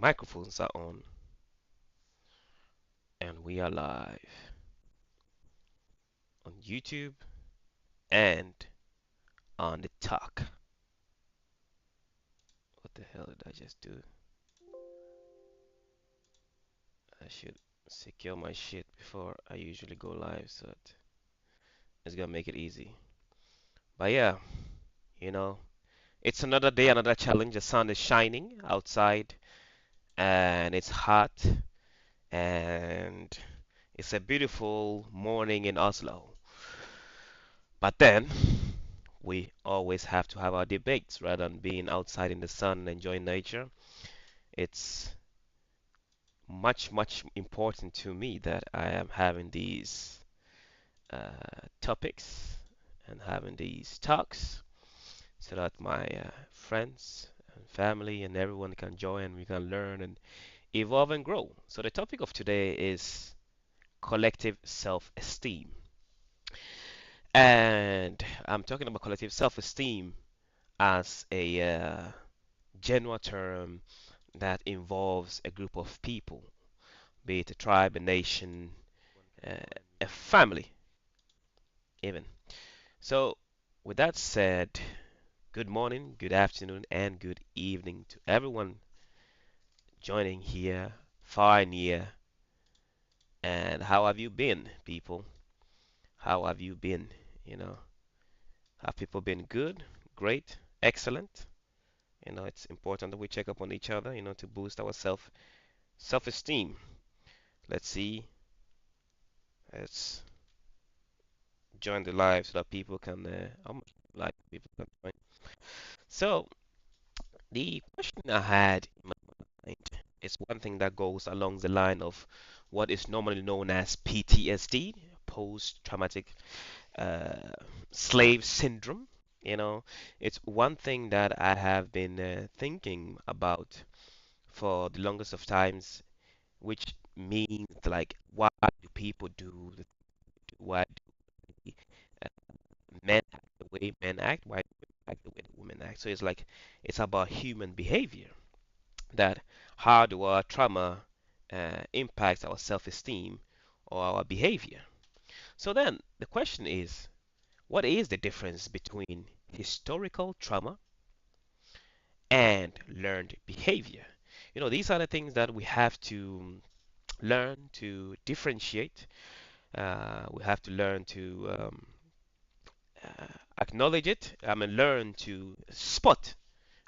Microphones are on and we are live on YouTube and on the talk. What the hell did I just do? I should secure my shit before I usually go live so it's gonna make it easy. But yeah, you know, it's another day, another challenge. The sun is shining outside and it's hot and it's a beautiful morning in Oslo. But then we always have to have our debates rather than being outside in the sun and enjoying nature. It's much important to me that I am having these topics and having these talks so that my friends and family and everyone can join, we can learn and evolve and grow. So the topic of today is collective self-esteem. And I'm talking about collective self-esteem as a general term that involves a group of people, be it a tribe, a nation, uh, a family, even. So, with that said, good morning, good afternoon, and good evening to everyone joining here, far and near. And how have you been, people? How have you been? You know, have people been good, great, excellent? It's important that we check up on each other, to boost our self-esteem. Let's see. Let's join the live so that people can like people can join. So the question I had in my mind is one thing that goes along the line of what is normally known as PTSD, post-traumatic uh, slave syndrome. It's one thing that I have been thinking about for the longest of times, which means like why do people do why do men act the way men act, why do women act the way the women act. So it's like it's about human behavior. That how do our trauma impacts our self-esteem or our behavior. So then the question is, what is the difference between historical trauma and learned behavior? These are the things that we have to learn to differentiate. We have to learn to acknowledge it. I mean, learn to spot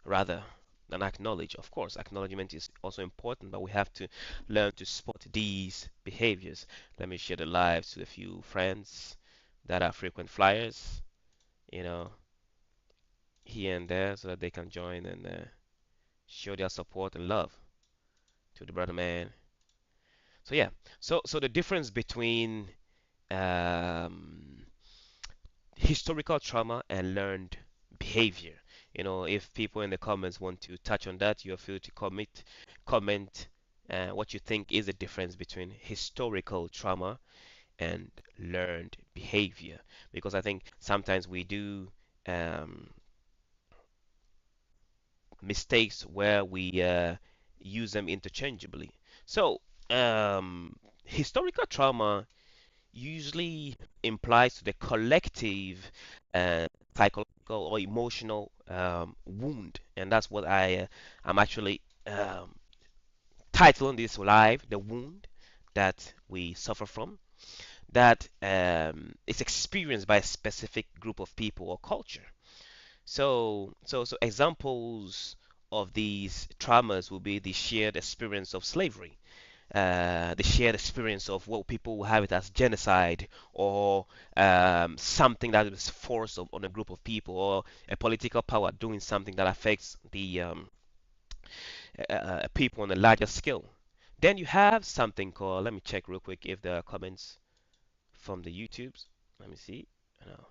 rather than acknowledge. Of course, acknowledgement is also important, but we have to learn to spot these behaviors. Let me share the lives to a few friends that are frequent flyers, you know, here and there, so that they can join and show their support and love to the brother man. So yeah, so the difference between um, historical trauma and learned behavior. If people in the comments want to touch on that, you're free to comment what you think is the difference between historical trauma and learned behavior. Because I think sometimes we do um, mistakes where we use them interchangeably. So, historical trauma usually implies to the collective psychological or emotional wound, and that's what I'm actually titling this live, the wound that we suffer from, that is experienced by a specific group of people or culture. So examples of these traumas will be the shared experience of slavery, the shared experience of what people will have it as genocide or something that is forced on a group of people or a political power doing something that affects the people on a larger scale. Then you have something called, let me check real quick if there are comments from the YouTubes. Let me see. No.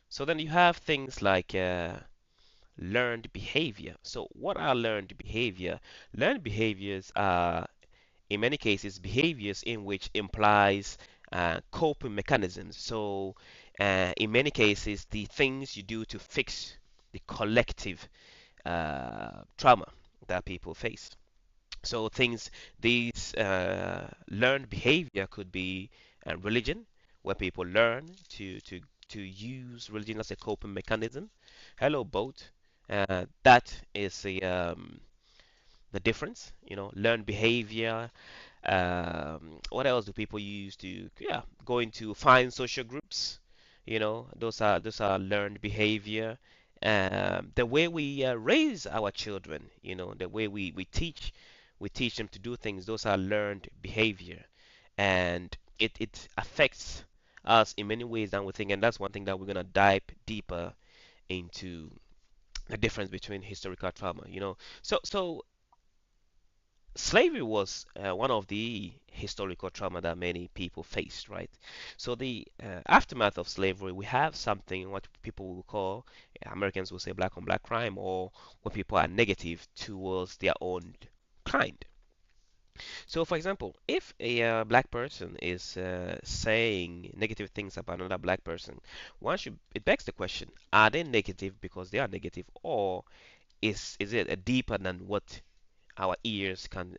So then you have things like learned behavior. So what are learned behavior? Learned behaviors are in many cases behaviors in which implies coping mechanisms. So in many cases, the things you do to fix the collective trauma that people face. So things, these learned behavior could be religion, where people learn to use religion as a coping mechanism. Hello, boat. That is the difference. Learned behavior. What else do people use to, yeah, going to find social groups? Those are learned behavior. The way we raise our children, the way we teach them to do things. Those are learned behavior, and it affects us in many ways than we think. And that's one thing that we're gonna dive deeper into, the difference between historical trauma. So slavery was one of the historical trauma that many people faced, right? So the aftermath of slavery, we have something what people will call, Americans will say, black on black crime, or when people are negative towards their own kind. So, for example, if a black person is saying negative things about another black person, it begs the question: are they negative because they are negative, or is it deeper than what our ears can?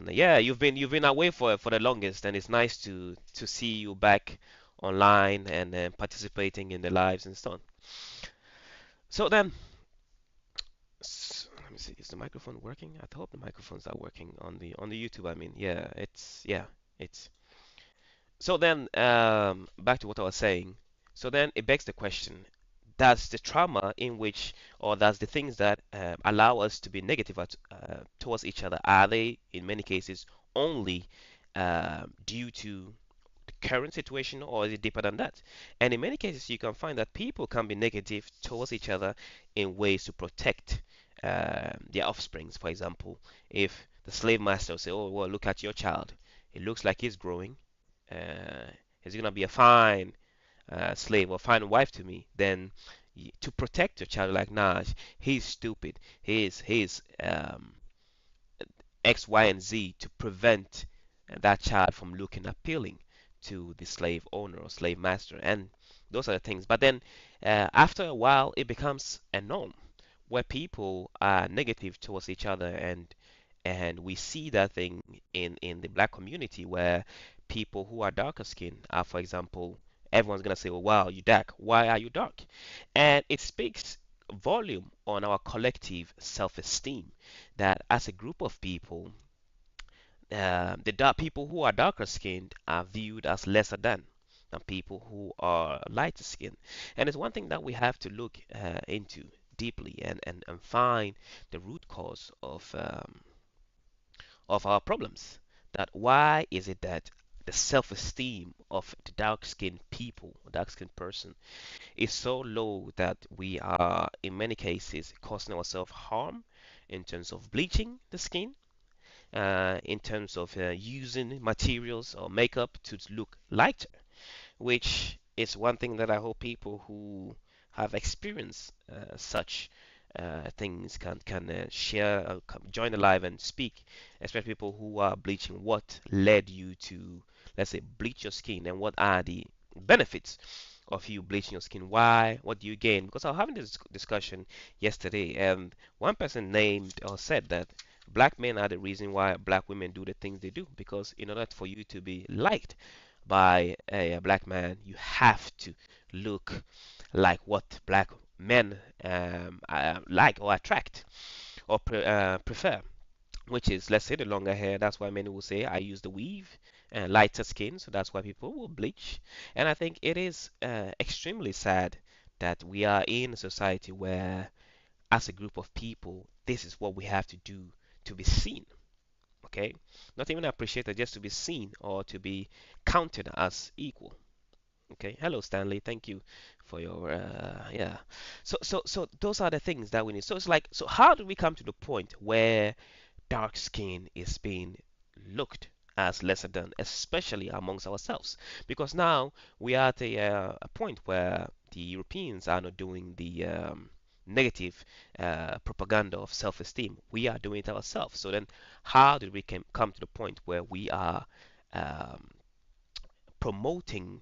Yeah, you've been away for the longest, and it's nice to see you back online and participating in the lives and so on. So then, let me see, is the microphone working? I hope the microphones are working on the YouTube. I mean, yeah, it's. So then, back to what I was saying. So then it begs the question: does the trauma in which, or does the things that allow us to be negative towards each other, are they in many cases only due to the current situation, or is it deeper than that? And in many cases, you can find that people can be negative towards each other in ways to protect their offsprings. For example, if the slave master say, "Oh, well, look at your child. It looks like he's growing. Uh, he's gonna be a fine slave or fine wife to me," then to protect your child, like, nah, he's stupid. He's X, Y, and Z, to prevent that child from looking appealing to the slave owner or slave master. And those are the things. But then after a while, it becomes a norm where people are negative towards each other, and we see that thing in the black community, where people who are darker skinned are, for example, everyone's gonna say, "Well, wow, you dark. Why are you dark?" And it speaks volume on our collective self-esteem, that as a group of people, the dark people who are darker skinned are viewed as lesser than people who are lighter skinned. And it's one thing that we have to look into deeply, and find the root cause of our problems. That why is it that the self-esteem of the dark-skinned people, dark-skinned person, is so low that we are in many cases causing ourselves harm in terms of bleaching the skin, in terms of using materials or makeup to look lighter, which is one thing that I hope people who have experienced such things can share, join the live and speak, especially people who are bleaching. What led you to, let's say, bleach your skin, and what are the benefits of you bleaching your skin? Why? What do you gain? Because I was having this discussion yesterday, and one person named or said that black men are the reason why black women do the things they do, because in order for you to be liked by a black man, you have to look like what black men like or attract or prefer, which is, let's say, the longer hair. That's why many will say, I use the weave, and lighter skin, so that's why people will bleach. And I think it is extremely sad that we are in a society where, as a group of people, this is what we have to do to be seen. Okay, not even appreciated, just to be seen or to be counted as equal. Okay, hello Stanley, thank you for your yeah. So those are the things that we need. So it's like, so how do we come to the point where dark skin is being looked as lesser than, especially amongst ourselves? Because now we are at a point where the Europeans are not doing the negative propaganda of self-esteem. We are doing it ourselves. So then, how did we come to the point where we are um, promoting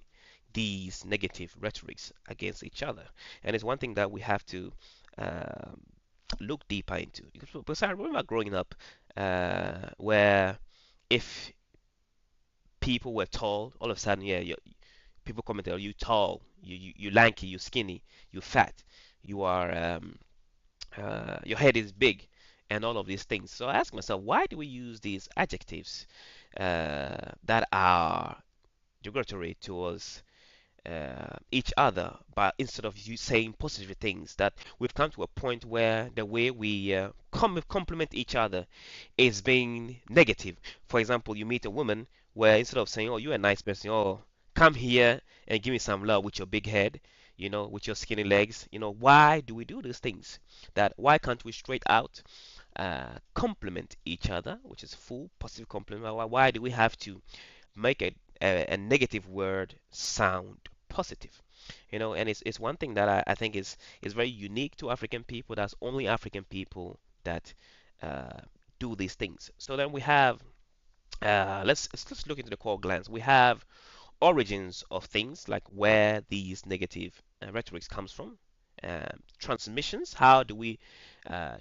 these negative rhetorics against each other? And it's one thing that we have to um, look deeper into. Because I remember growing up, where if people were tall, all of a sudden, yeah, people commented, "Oh, you tall, you lanky, you skinny, you fat, you are your head is big," and all of these things. So I asked myself, why do we use these adjectives that are derogatory towards each other, but instead of you saying positive things, that we've come to a point where the way we complement each other is being negative. For example, you meet a woman where instead of saying, "Oh, you're a nice person," "Oh, come here and give me some love with your big head," with your skinny legs. Why do we do these things? That why can't we straight out compliment each other, which is full positive compliment? Why do we have to make a negative word sound positive? And it's one thing that I think is very unique to African people. That's only African people that uh, do these things. So then we have let's look into the core glands. We have origins of things, like where these negative rhetorics comes from. Transmissions, how do we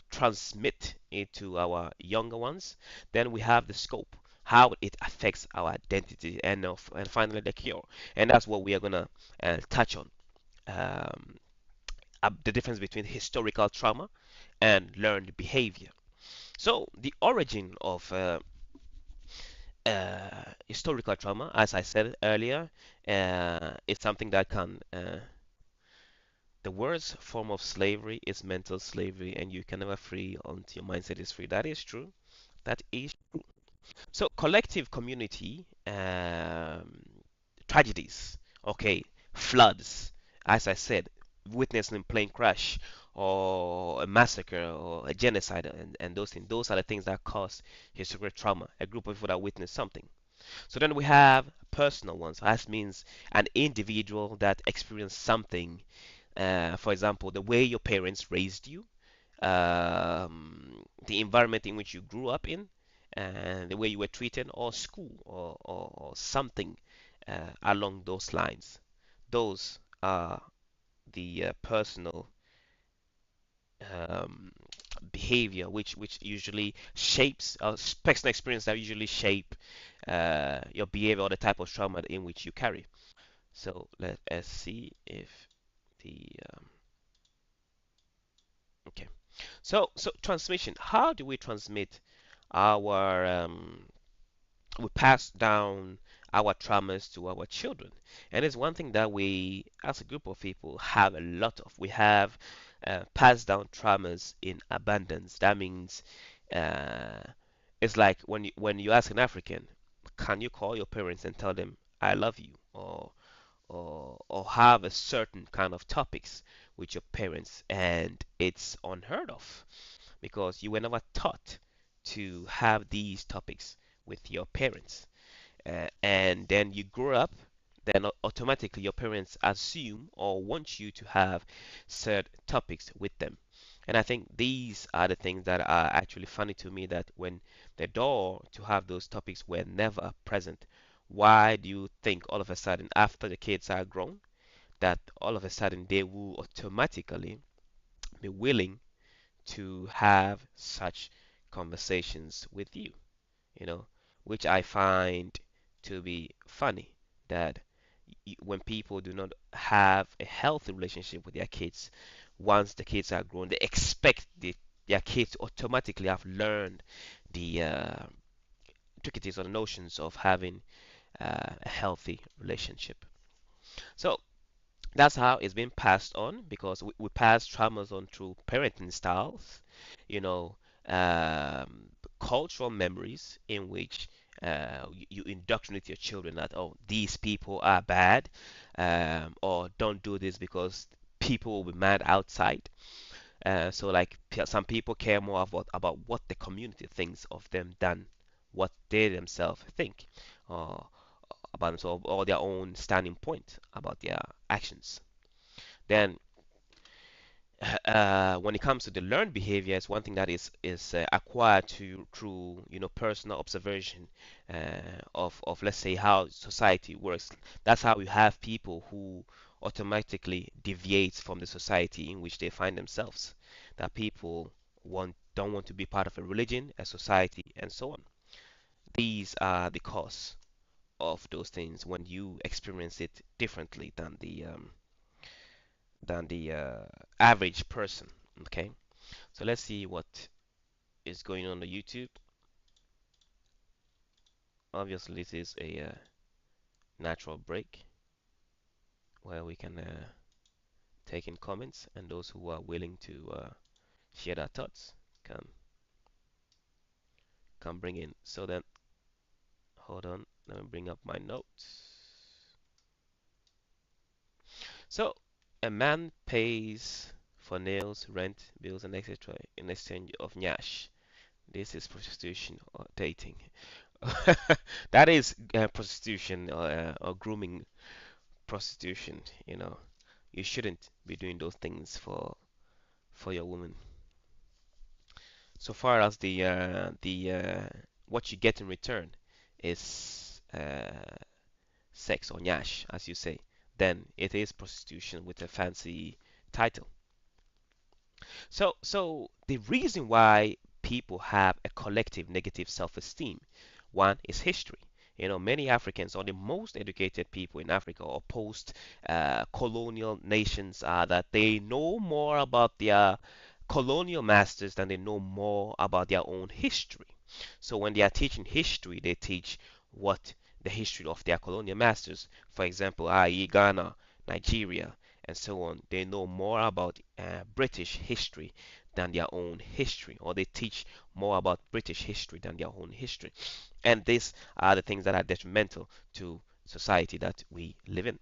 transmit it to our younger ones? Then we have the scope, how it affects our identity, and finally the cure. And that's what we are gonna touch on. Um, the difference between historical trauma and learned behavior. So the origin of historical trauma, as I said earlier, is something that can. The worst form of slavery is mental slavery, and you can never free until your mindset is free. That is true. That is so. Collective community tragedies. Okay, floods. As I said, witnessing a plane crash, or a massacre, or a genocide, and those things. Those are the things that cause historical trauma. A group of people that witness something. So then we have personal ones. That means an individual that experienced something. For example, the way your parents raised you, the environment in which you grew up in, and the way you were treated, or school, or something along those lines. Those are the personal um, behavior, which usually shapes, personal experience that usually shape your behavior or the type of trauma in which you carry. So let us see if the okay. So transmission. How do we transmit our we pass down our traumas to our children? And it's one thing that we, as a group of people, have a lot of. We have passed down traumas in abundance. That means uh, it's like when you ask an African, can you call your parents and tell them I love you, or have a certain kind of topics with your parents, and it's unheard of because you were never taught to have these topics with your parents. And then you grow up, then automatically your parents assume or want you to have certain topics with them. And I think these are the things that are actually funny to me, that when the door to have those topics were never present, why do you think all of a sudden, after the kids are grown, that all of a sudden they will automatically be willing to have such conversations with you, you know, which I find to be funny, that when people do not have a healthy relationship with their kids, once the kids are grown, they expect their kids to automatically have learned the intricacies or the notions of having a healthy relationship. So that's how it's been passed on, because we pass traumas on through parenting styles, you know, um, cultural memories in which you indoctrinate your children that, oh, these people are bad, or don't do this because people will be mad outside. So like some people care more about what the community thinks of them than what they themselves think, or about themselves, or their own standing point about their actions. Then, when it comes to the learned behavior, it's one thing that is acquired through personal observation of, let's say, how society works. That's how you have people who automatically deviate from the society in which they find themselves. That people don't want to be part of a religion, a society, and so on. These are the cause of those things when you experience it differently than the average person. Okay, so let's see what is going on YouTube. Obviously, this is a natural break where we can take in comments, and those who are willing to share their thoughts can bring in. So then, hold on, let me bring up my notes. So, a man pays for nails, rent, bills, and etc. in exchange of nyash. This is prostitution or dating. That is prostitution or grooming prostitution. You shouldn't be doing those things for your woman. So far as the what you get in return is sex or nyash, as you say, then it is prostitution with a fancy title. So the reason why people have a collective negative self-esteem, one is history. Many Africans or the most educated people in Africa or post-colonial nations are that they know more about their colonial masters than they know more about their own history. So when they are teaching history, they teach what the history of their colonial masters, for example, i.e. Ghana, Nigeria, and so on. They know more about British history than their own history, or they teach more about British history than their own history. And these are the things that are detrimental to society that we live in.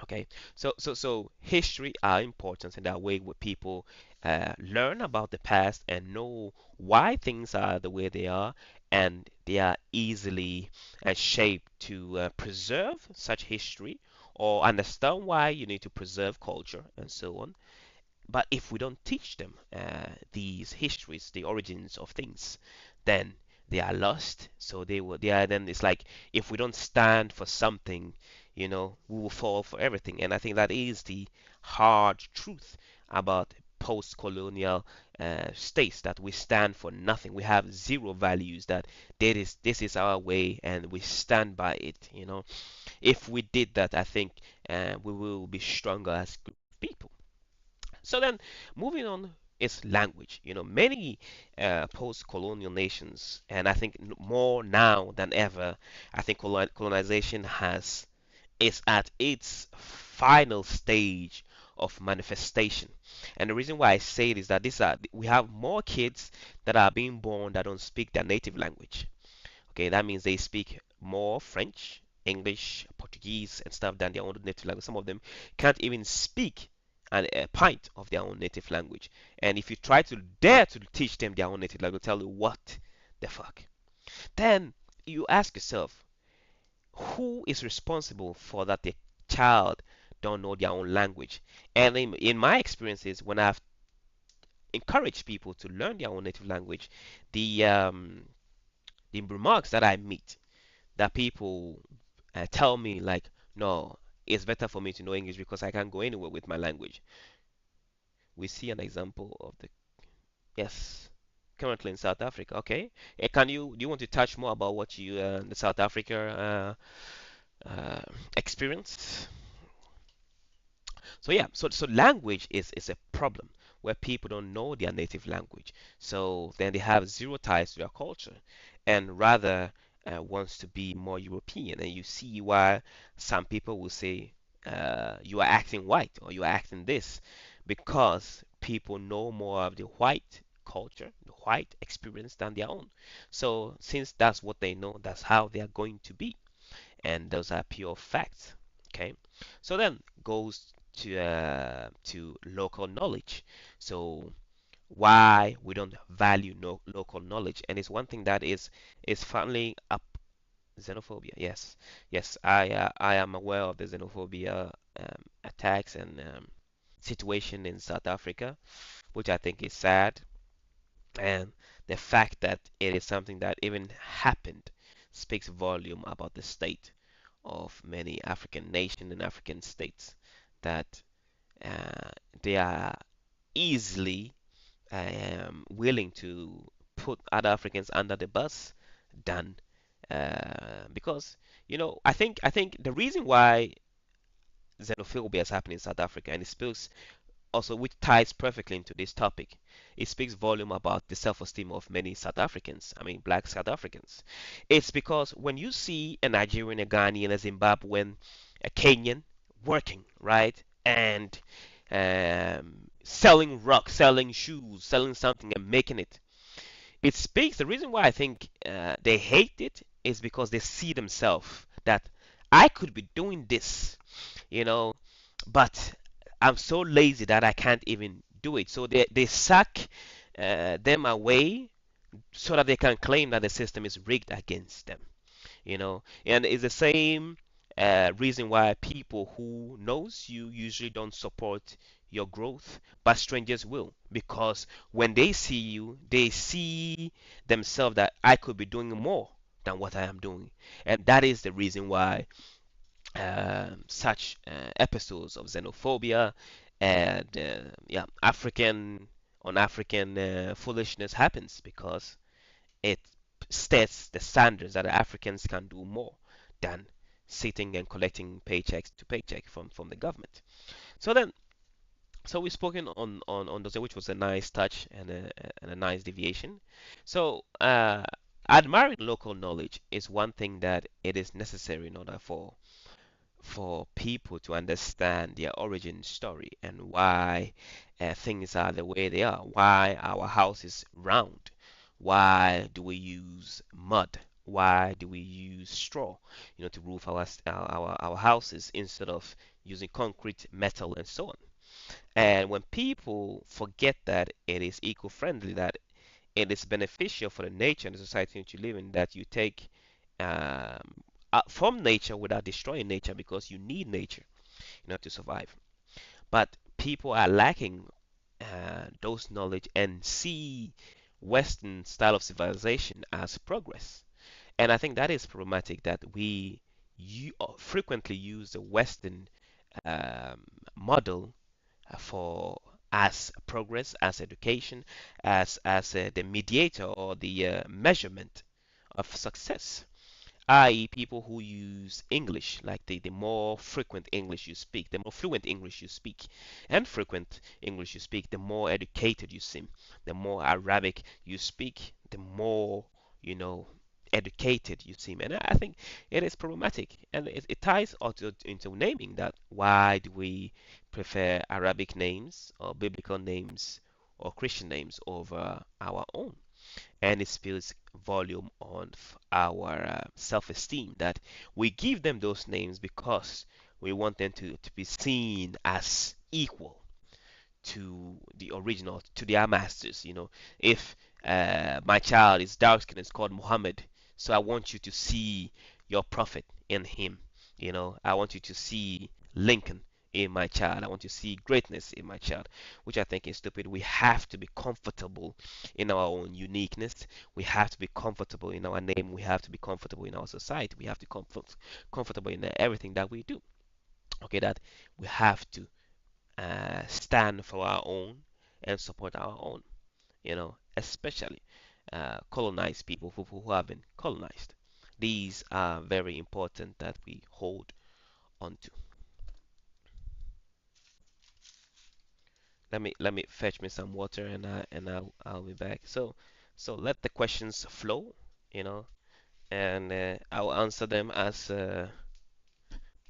Okay, so history are important in that way where people learn about the past and know why things are the way they are, and they are easily shaped to preserve such history or understand why you need to preserve culture and so on. But if we don't teach them these histories, the origins of things, then they are lost. So they are then it's like if we don't stand for something, we will fall for everything. And I think that is the hard truth about post-colonial states that we stand for nothing. We have zero values. That this is our way, and we stand by it. If we did that, I think we will be stronger as group of people. So then, moving on is language. Many post-colonial nations, and I think more now than ever, I think colonization has is at its final stage of manifestation. And the reason why I say it is that we have more kids that are being born that don't speak their native language. Okay, that means they speak more French, English, Portuguese, and stuff than their own native language. Some of them can't even speak a pint of their own native language. And if you try to dare to teach them their own native language, they'll tell you what the fuck. Then you ask yourself, who is responsible for that the child don't know their own language? And in my experiences, when I've encouraged people to learn their own native language, the remarks that I meet that people tell me like, no, it's better for me to know English because I can't go anywhere with my language. We see an example of the yes, currently in South Africa. Okay, do you want to touch more about what you the South Africa experienced? So yeah, so language is a problem where people don't know their native language. So then they have zero ties to their culture, and rather wants to be more European. And you see why some people will say you are acting white or you are acting this, because people know more of the white culture, the white experience than their own. So since that's what they know, that's how they are going to be, and those are pure facts. Okay, so then goes to local knowledge. So why we don't value local knowledge, and it's one thing that is funneling up xenophobia. Yes, yes, I am aware of the xenophobia attacks and situation in South Africa, which I think is sad, and the fact that it is something that even happened speaks volume about the state of many African nations and African states, that they are easily willing to put other Africans under the bus than because I think the reason why xenophobia is happening in South Africa, and it speaks also, which ties perfectly into this topic. It speaks volume about the self-esteem of many South Africans. I mean, black South Africans. It's because when you see a Nigerian, a Ghanaian, a Zimbabwean, a Kenyan working, right, and selling rock, selling shoes, selling something and making it, it speaks. The reason why I think they hate it is because they see themselves that I could be doing this, you know, but I'm so lazy that I can't even do it. So they suck them away so that they can claim that the system is rigged against them, and it's the same reason why people who knows you usually don't support your growth, but strangers will, because when they see you, they see themselves that I could be doing more than what I am doing, and that is the reason why such episodes of xenophobia and yeah, African on African foolishness happens because it sets the standards that Africans can do more than sitting and collecting paychecks to paycheck from the government. So then, so we've spoken on those, which was a nice touch and a nice deviation. So admiring local knowledge is one thing that it is necessary in order for people to understand their origin story and why things are the way they are, why our house is round, why do we use mud, why do we use straw, to roof our houses instead of using concrete, metal, and so on. And when people forget that it is eco-friendly, that it is beneficial for the nature and the society that you live in, that you take um, from nature without destroying nature because you need nature to survive. But people are lacking those knowledge and see Western style of civilization as progress. And I think that is problematic that frequently use the Western um, model for as progress, as education, as the mediator or the measurement of success, i.e., people who use English, like the more frequent English you speak, the more fluent English you speak, and frequent English you speak, the more educated you seem. The more Arabic you speak, the more, you know, educated you seem. And I think it is problematic. And it ties also into naming that why do we prefer Arabic names or biblical names or Christian names over our own? And it speaks volume on our self-esteem that we give them those names because we want them to be seen as equal to the original, to their masters. If my child is dark skinned, it's called Muhammad, so I want you to see your prophet in him. I want you to see Lincoln in my child. I want to see greatness in my child, which I think is stupid. We have to be comfortable in our own uniqueness. We have to be comfortable in our name. We have to be comfortable in our society. We have to be comfortable in everything that we do. Okay, that we have to stand for our own and support our own, especially colonized people who have been colonized. These are very important that we hold on to. Let me fetch me some water and I'll be back. So let the questions flow, and I'll answer them as the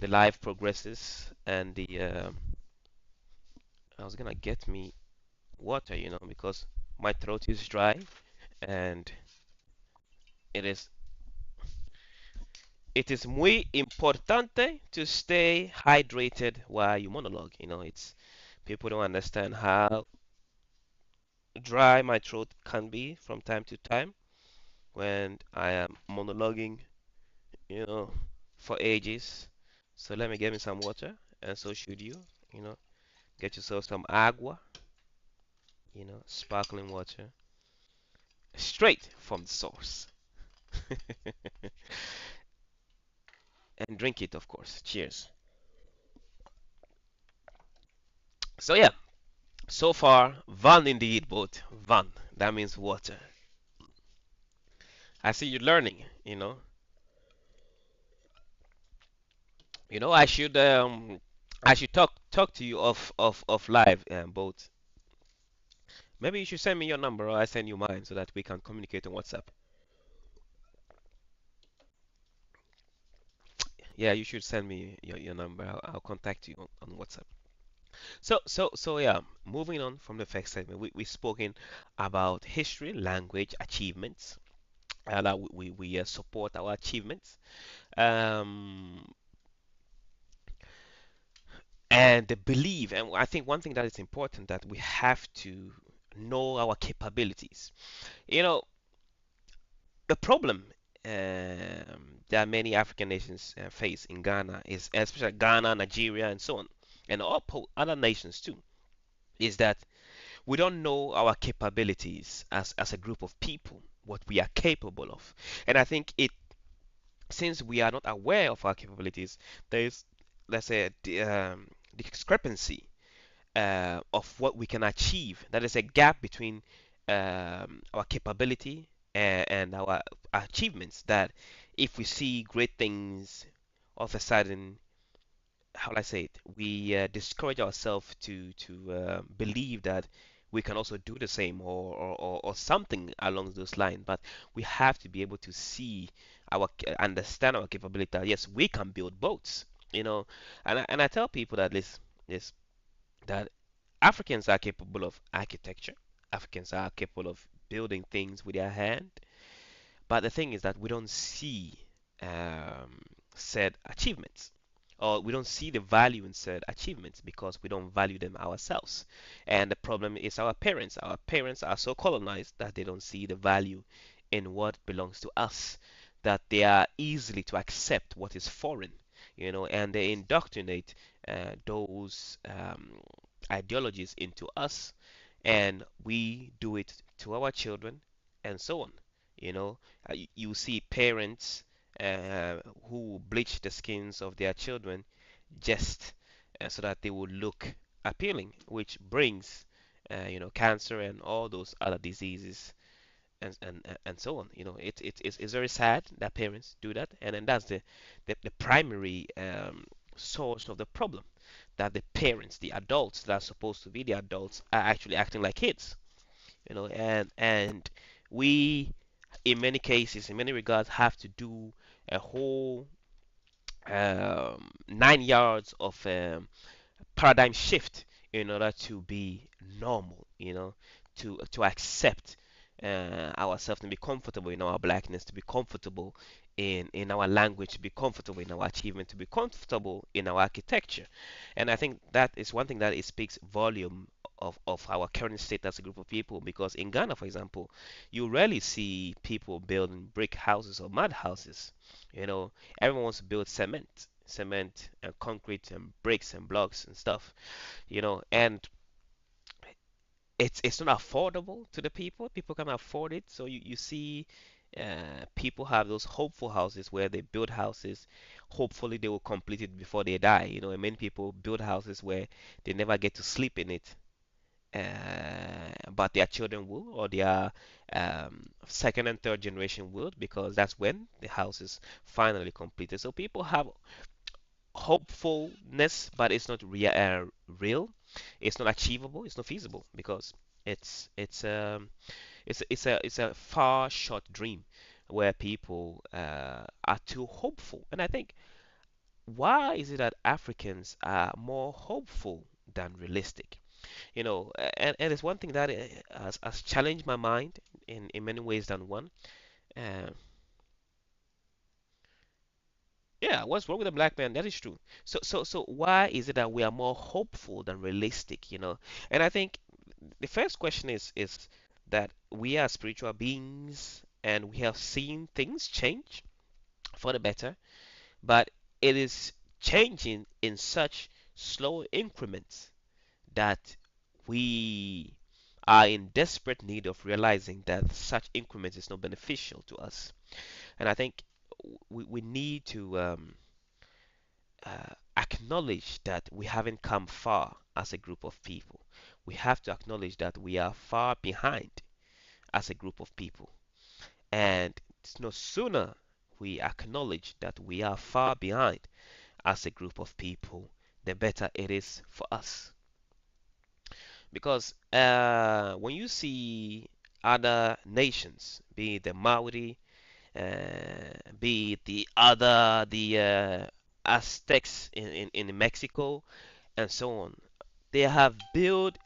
live progresses and the I was gonna get me water, because my throat is dry and it is it is muy importante to stay hydrated while you monologue. It's people don't understand how dry my throat can be from time to time when I am monologuing, you know, for ages. So let me get me some water, and so should you. You know, get yourself some agua, sparkling water, straight from the source, and drink it, of course. Cheers. So yeah, So far, Van indeed, but Van, that means water. I see you learning, you know. I should talk to you off live, both. Maybe you should send me your number or I send you mine so that we can communicate on WhatsApp. Yeah, you should send me your number. I'll contact you on WhatsApp. So yeah, moving on from the first segment, we spoken about history, language, achievements, and we support our achievements. Um, and the belief, and I think one thing that is important that we have to know our capabilities. You know, the problem that many African nations face in Ghana is, especially Ghana, Nigeria, and so on, and all other nations too, is that we don't know our capabilities as a group of people, what we are capable of. And I think since we are not aware of our capabilities, there is, let's say, discrepancy of what we can achieve. That is a gap between our capability and our achievements. That if we see great things, all of a sudden, how will I say it? We discourage ourselves to believe that we can also do the same or something along those lines. But we have to be able to see understand our capability. That yes, we can build boats. And I tell people that this that Africans are capable of architecture. Africans are capable of building things with their hand. But the thing is that we don't see um, said achievements, or we don't see the value in said achievements because we don't value them ourselves. And the problem is our parents. Our parents are so colonized that they don't see the value in what belongs to us, that they are easily to accept what is foreign, and they indoctrinate those ideologies into us, and we do it to our children, and so on. You know, you see parents who bleach the skins of their children just so that they would look appealing, which brings, cancer and all those other diseases and so on. It's very sad that parents do that, and then that's the primary source of the problem, that the parents, the adults that are supposed to be the adults, are actually acting like kids. And we, in many cases, in many regards, have to do a whole 9 yards of paradigm shift in order to be normal, to accept ourselves, to be comfortable in our blackness, to be comfortable in our language, to be comfortable in our achievement, to be comfortable in our architecture. And I think that is one thing that it speaks volume of our current state as a group of people, because in Ghana, for example, you rarely see people building brick houses or mud houses. Everyone wants to build cement and concrete and bricks and blocks and stuff, and it's not affordable to the people. People can afford it, so you see people have those hopeful houses where they build houses. Hopefully, they will complete it before they die. And many people build houses where they never get to sleep in it, but their children will, or their second and third generation will, because that's when the house is finally completed. So people have hopefulness, but it's not real. It's not achievable. It's not feasible because it's a far short dream where people are too hopeful. And I think, why is it that Africans are more hopeful than realistic? And it's one thing that has challenged my mind in many ways than one. Uh, Yeah, what's wrong with a black man? That is true. So why is it that we are more hopeful than realistic, And I think the first question is that we are spiritual beings and we have seen things change for the better, but it is changing in such slow increments that we are in desperate need of realizing that such increments is not beneficial to us. And I think we need to acknowledge that we haven't come far. as a group of people. We have to acknowledge that we are far behind as a group of people. And no sooner we acknowledge that we are far behind as a group of people, the better it is for us. Because when you see other nations, be it the Maori, be it the Aztecs in Mexico, and so on, they have built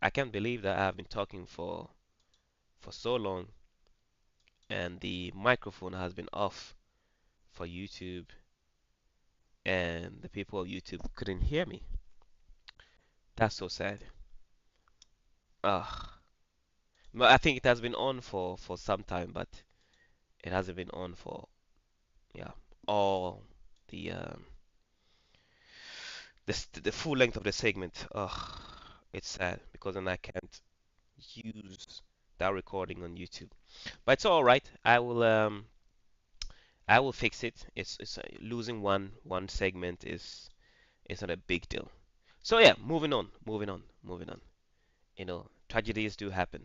I can't believe that I've been talking for so long and the microphone has been off for YouTube and the people of YouTube couldn't hear me. That's so sad. Ugh. But I think it has been on for some time, but it hasn't been on for yeah all the the full length of the segment. Ugh, it's sad because then I can't use that recording on YouTube. But it's all right. I will fix it. It's losing one segment is not a big deal. So yeah, moving on. Tragedies do happen.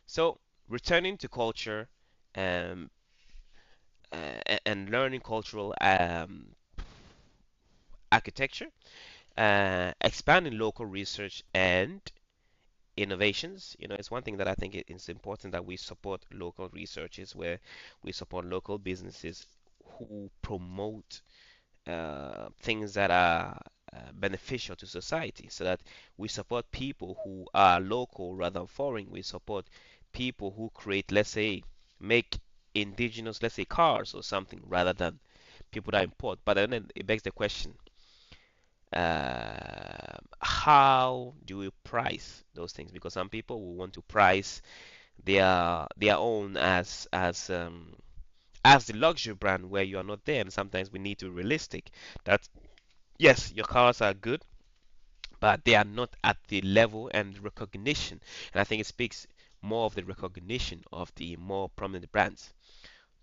So returning to culture, um, and learning cultural architecture, expanding local research and innovations. It's one thing that I think it's important that we support local researches where we support local businesses who promote things that are beneficial to society so that we support people who are local rather than foreign. We support people who create, let's say, make indigenous, let's say, cars or something rather than people that import. But then it begs the question, how do we price those things? Because some people will want to price their own as the luxury brand where you are not there. And sometimes we need to be realistic that yes, your cars are good, but they are not at the level and recognition. And I think it speaks more of the recognition of the more prominent brands.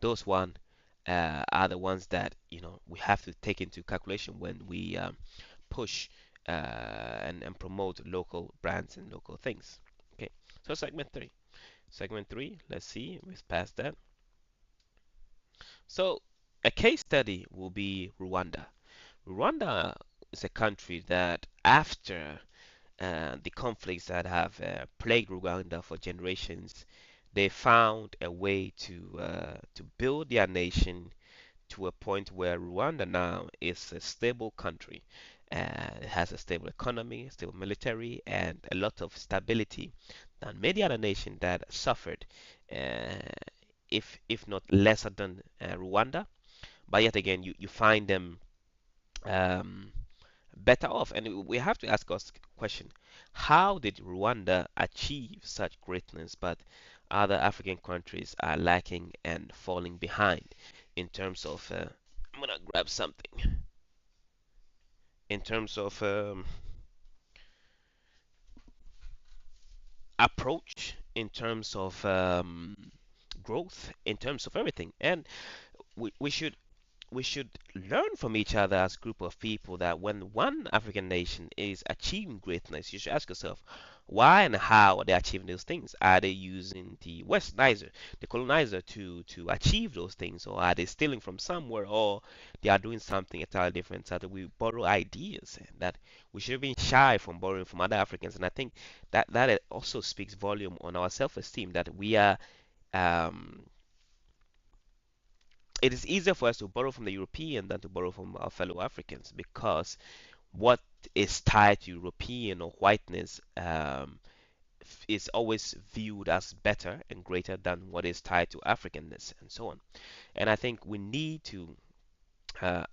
Those one are the ones that we have to take into calculation when we push and promote local brands and local things. Okay, so segment three. Segment three. Let's see, we've passed that. So a case study will be Rwanda. Rwanda is a country that after the conflicts that have plagued Rwanda for generations, they found a way to build their nation to a point where Rwanda now is a stable country. It has a stable economy, stable military, and a lot of stability than many other nations that suffered, uh, if not lesser than Rwanda. But yet again, you find them um, better off. And we have to ask us the question, how did Rwanda achieve such greatness, but other African countries are lacking and falling behind in terms of, I'm gonna grab something, in terms of approach, in terms of growth, in terms of everything. And we should learn from each other as a group of people that when one African nation is achieving greatness, you should ask yourself why and how are they achieving those things? Are they using the westernizer, the colonizer to achieve those things, or are they stealing from somewhere, or they are doing something entirely different? So that we borrow ideas, and that we should be shy from borrowing from other Africans. And I think that it also speaks volume on our self-esteem that we are um, it is easier for us to borrow from the European than to borrow from our fellow Africans because what is tied to European or whiteness is always viewed as better and greater than what is tied to Africanness and so on. And I think we need to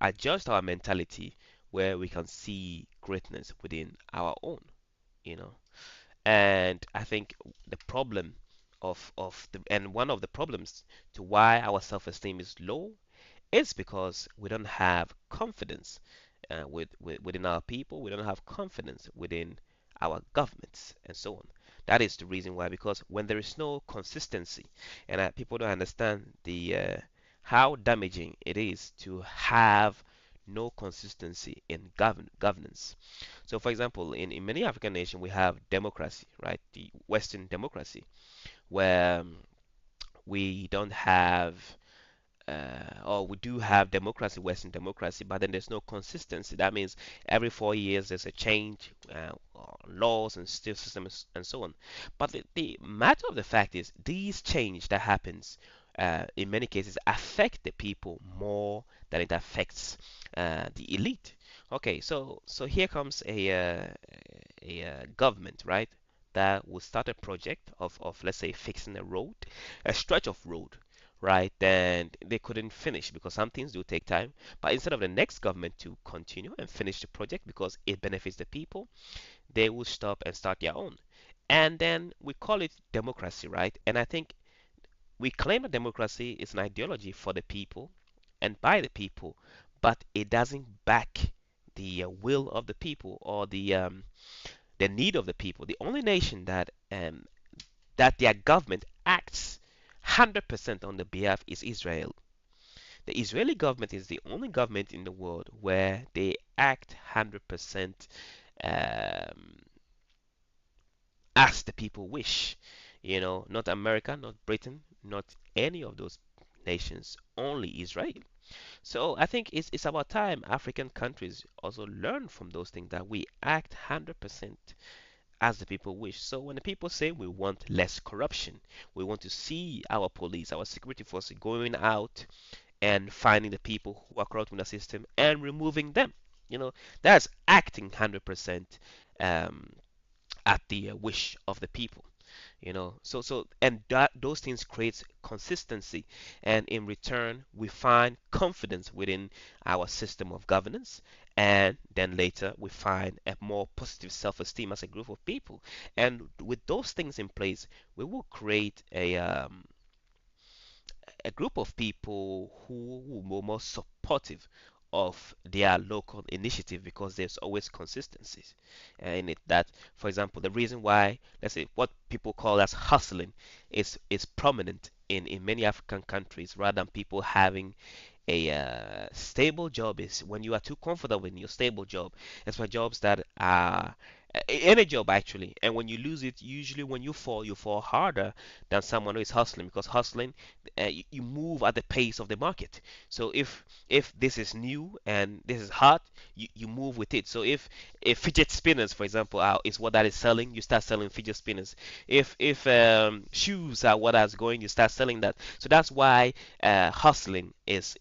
adjust our mentality where we can see greatness within our own, you know. And I think the problem and one of the problems to why our self-esteem is low it's because we don't have confidence within our people. We don't have confidence within our governments and so on. That is the reason why. Because when there is no consistency, and people don't understand the how damaging it is to have no consistency in governance. So, for example, in many African nations, we have democracy, right? The Western democracy, where we don't have or we do have democracy, Western democracy, but then there's no consistency. That means every 4 years there's a change, laws and still systems and so on. But the matter of the fact is, these change that happens in many cases affect the people more than it affects the elite. Okay, so here comes a government, right? that will start a project of let's say fixing a road, a stretch of road, right? Then they couldn't finish because some things do take time. But instead of the next government to continue and finish the project because it benefits the people, they will stop and start their own. And then we call it democracy, right? And I think we claim that democracy is an ideology for the people and by the people, but it doesn't back the will of the people or the need of the people. The only nation that their government acts 100% on the behalf is Israel. The Israeli government is the only government in the world where they act 100% um, as the people wish. You know, not America, not Britain, not any of those nations, only Israel. So I think it's about time African countries also learn from those things that we act 100% as the people wish. So when the people say we want less corruption, we want to see our police, our security forces going out and finding the people who are corrupt in the system and removing them. You know, that's acting 100% um, at the wish of the people. You know, and those things creates consistency, and in return we find confidence within our system of governance, and then later we find a more positive self-esteem as a group of people. And with those things in place, we will create a group of people who were more supportive of their local initiative because there's always consistencies in it. That, for example, the reason why, let's say, what people call as hustling is prominent in many African countries rather than people having a stable job is when you are too comfortable in your stable job. It's for jobs that are any job actually, and when you lose it, usually when you fall harder than someone who is hustling because hustling, you move at the pace of the market. So if this is new and this is hot, you move with it. So if fidget spinners, for example, is what that is selling, you start selling fidget spinners. If shoes are what is going, you start selling that. So that's why hustling is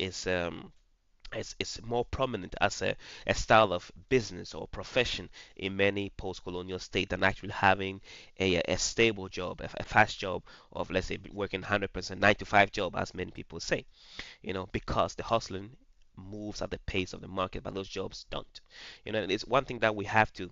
more prominent as a style of business or profession in many post-colonial states than actually having a stable job, a fast job of, let's say, working 100% 9 to 5 job, as many people say, you know, because the hustling moves at the pace of the market, but those jobs don't. You know, and it's one thing that we have to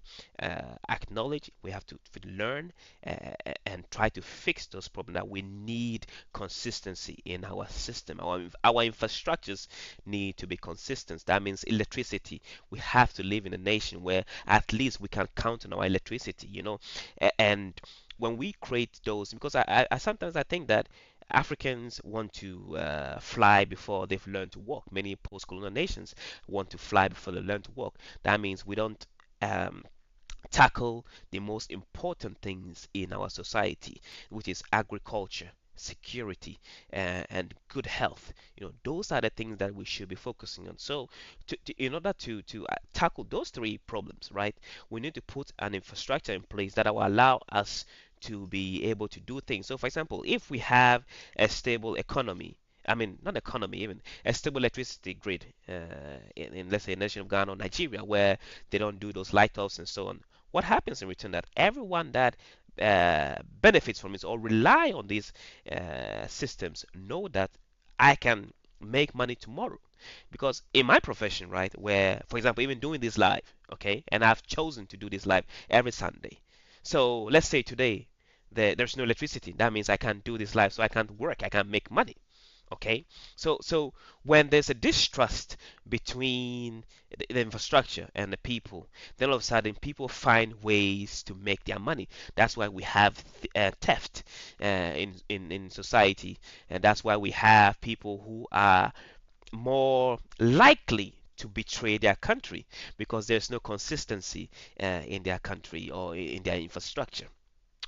acknowledge, we have to learn and try to fix those problems. That we need consistency in our system. Our infrastructures need to be consistent. That means electricity. We have to live in a nation where at least we can count on our electricity. You know, and when we create those, because I sometimes I think that Africans want to fly before they've learned to walk. Many post-colonial nations want to fly before they learn to walk. That means we don't um, tackle the most important things in our society, which is agriculture, security, and good health. You know, those are the things that we should be focusing on. So, in order to tackle those three problems, right, we need to put an infrastructure in place that will allow us to be able to do things. So, for example, if we have a stable economy, I mean, not economy, even a stable electricity grid in, let's say, a nation of Ghana or Nigeria, where they don't do those light-offs and so on. What happens in return that everyone that benefits from it or rely on these systems know that I can make money tomorrow. Because in my profession, right, where, for example, even doing this live, okay, and I've chosen to do this live every Sunday. So let's say today there's no electricity. That means I can't do this live, so I can't work, I can't make money. Okay, so when there's a distrust between the infrastructure and the people, then all of a sudden people find ways to make their money. That's why we have theft in society, and that's why we have people who are more likely to betray their country because there's no consistency in their country or in their infrastructure.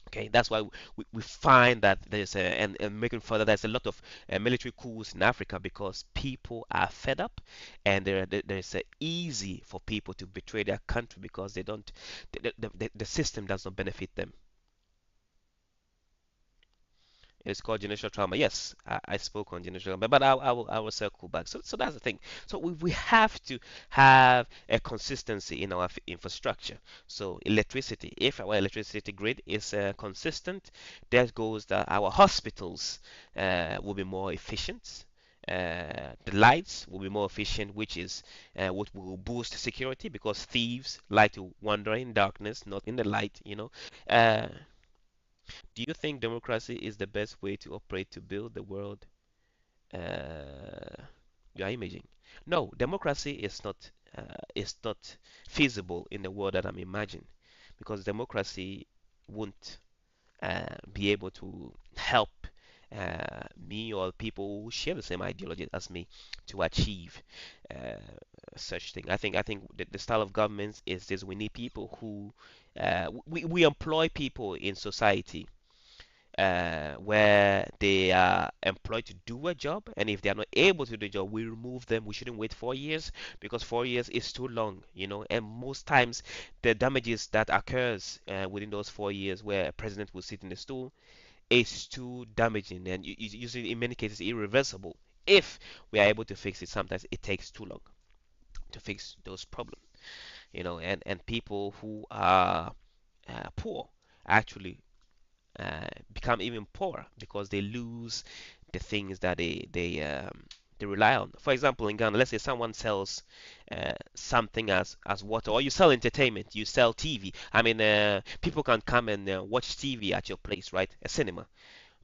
Okay, that's why we find that there's and making further there's a lot of military coups in Africa because people are fed up and there's easy for people to betray their country because they don't the system does not benefit them. It's called generational trauma. Yes, I spoke on generational trauma, but I will circle back. So that's the thing. So we have to have a consistency in our infrastructure. So electricity, if our electricity grid is consistent, that goes that our hospitals will be more efficient. The lights will be more efficient, which is what will boost security because thieves like to wander in darkness, not in the light. Uh, do you think democracy is the best way to operate to build the world you are imaging? No, democracy is not feasible in the world that I'm imagining because democracy won't be able to help me or people who share the same ideology as me to achieve uh, such thing. I think the style of governments is this: we need people who we employ people in society where they are employed to do a job, and if they are not able to do the job, we remove them. We shouldn't wait 4 years because 4 years is too long. And most times, the damages that occurs within those 4 years, where a president will sit in the stool, is too damaging, and usually in many cases irreversible. If we are able to fix it, sometimes it takes too long to fix those problems. And people who are poor actually become even poorer because they lose the things that they rely on. For example, in Ghana, let's say someone sells something as water, or you sell entertainment, you sell TV. I mean, people can come and watch TV at your place, right? A cinema,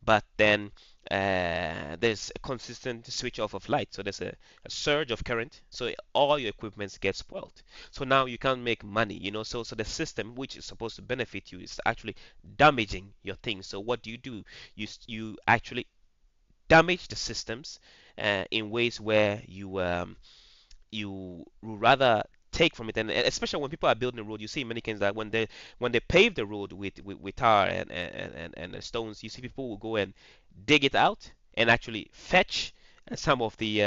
but then there's a consistent switch off of light, so there's a surge of current, so all your equipment gets spoiled. So now you can't make money. So the system which is supposed to benefit you is actually damaging your things. So what do? You actually damage the systems in ways where you would rather take from it, and especially when people are building a road, you see in many cases that when they pave the road with tar and stones, you see people will go and dig it out and actually fetch some of the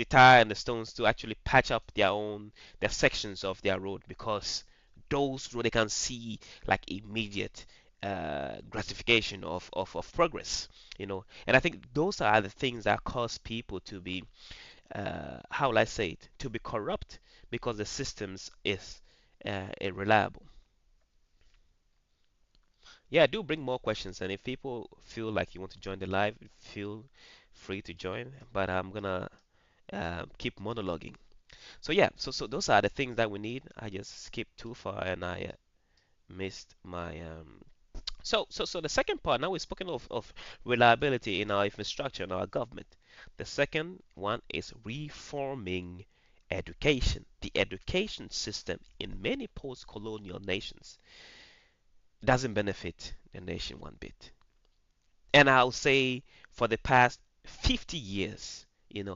tar and the stones to actually patch up their sections of their road, because those road they can see like immediate gratification of progress. And I think those are the things that cause people to be how will I say it, to be corrupt because the systems is reliable. Yeah, do bring more questions, and if people feel like you want to join the live, feel free to join. But I'm gonna keep monologuing. So yeah, so those are the things that we need. I just skipped too far and I missed my So the second part, now we've spoken of reliability in our infrastructure and our government. The second one is reforming education. The education system in many post-colonial nations doesn't benefit the nation one bit. And I'll say for the past 50 years,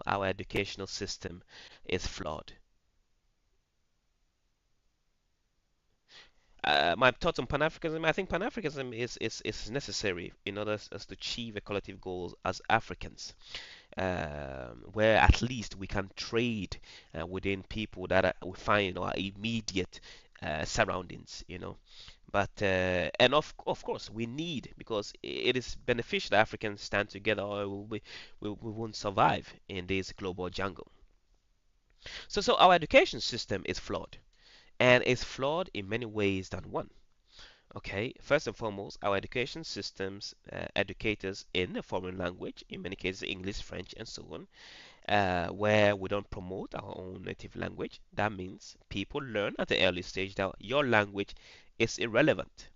our educational system is flawed. My thoughts on Pan-Africanism, I think Pan-Africanism is necessary in order us to achieve a collective goals as Africans, where at least we can trade within people that we find in our immediate surroundings. But and of course we need, because it is beneficial that Africans stand together, or we won't survive in this global jungle. So our education system is flawed, and it's flawed in many ways than one. Okay, first and foremost, our education systems educate us in a foreign language, in many cases English, French, and so on, where we don't promote our own native language. That means people learn at the early stage that your language is irrelevant.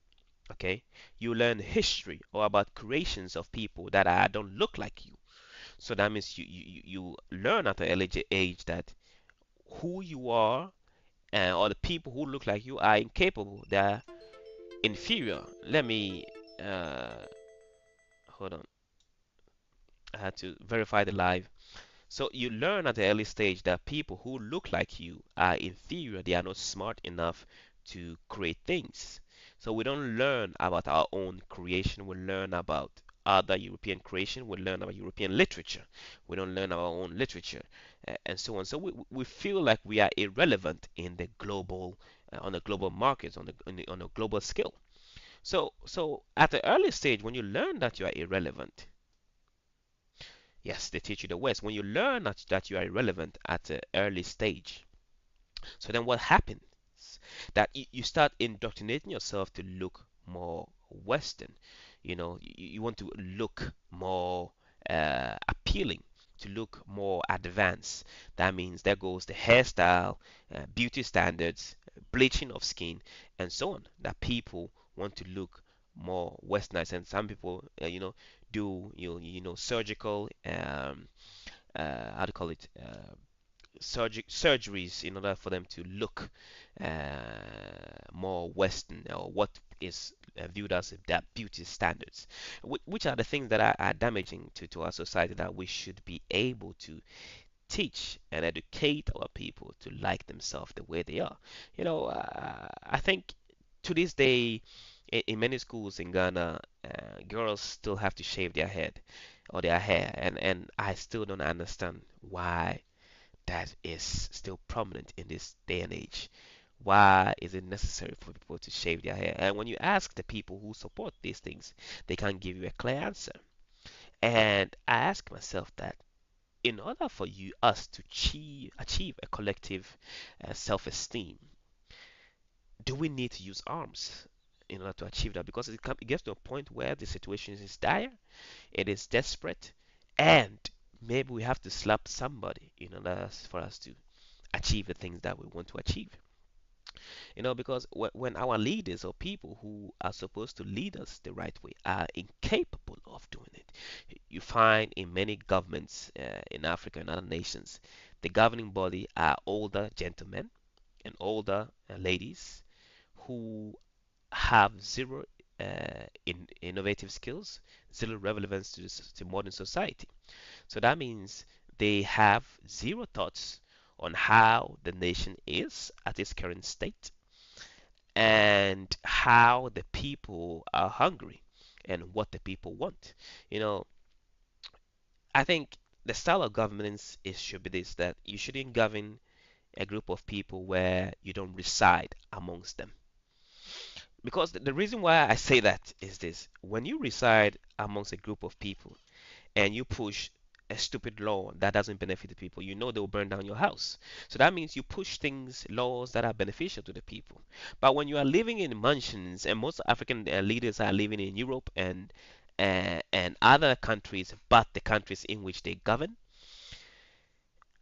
Okay, you learn history or about creations of people that don't look like you. So that means you learn at the early age that who you are or the people who look like you are incapable. They're inferior. Let me hold on. I had to verify the live. So you learn at the early stage that people who look like you are inferior. They are not smart enough to create things. So we don't learn about our own creation. We learn about other European creation. We learn about European literature. We don't learn our own literature, and so on. So we feel like we are irrelevant in the global on the global markets on a global scale. So at the early stage, when you learn that you are irrelevant, yes, they teach you the West. When you learn that you are irrelevant at the early stage, so then what happens? That you start indoctrinating yourself to look more Western. You want to look more appealing, to look more advanced. That means there goes the hairstyle, beauty standards, bleaching of skin, and so on. That people want to look more westernized, and some people, do surgical, how do you call it? Surgeries in order for them to look more Western, or what is viewed as that beauty standards, which are the things that are damaging to our society, that we should be able to teach and educate our people to like themselves the way they are. I think to this day, in many schools in Ghana, girls still have to shave their head or their hair, and I still don't understand why that is still prominent in this day and age. Why is it necessary for people to shave their hair? And when you ask the people who support these things, they can't give you a clear answer. And I ask myself that in order for us to achieve a collective self-esteem, do we need to use arms in order to achieve that? Because it gets to a point where the situation is dire, it is desperate, and maybe we have to slap somebody in order for us to achieve the things that we want to achieve. Because when our leaders, or people who are supposed to lead us the right way, are incapable of doing it, you find in many governments in Africa and other nations, the governing body are older gentlemen and older ladies who have zero innovative skills, zero relevance to modern society. So that means they have zero thoughts on how the nation is at its current state, and how the people are hungry and what the people want. You know, I think the style of governance should be this: that you shouldn't govern a group of people where you don't reside amongst them. Because the reason why I say that is this: when you reside amongst a group of people and you push a stupid law that doesn't benefit the people, you know they'll burn down your house. So that means you push things, laws that are beneficial to the people. But when you are living in mansions, and most African leaders are living in Europe and other countries, but the countries in which they govern,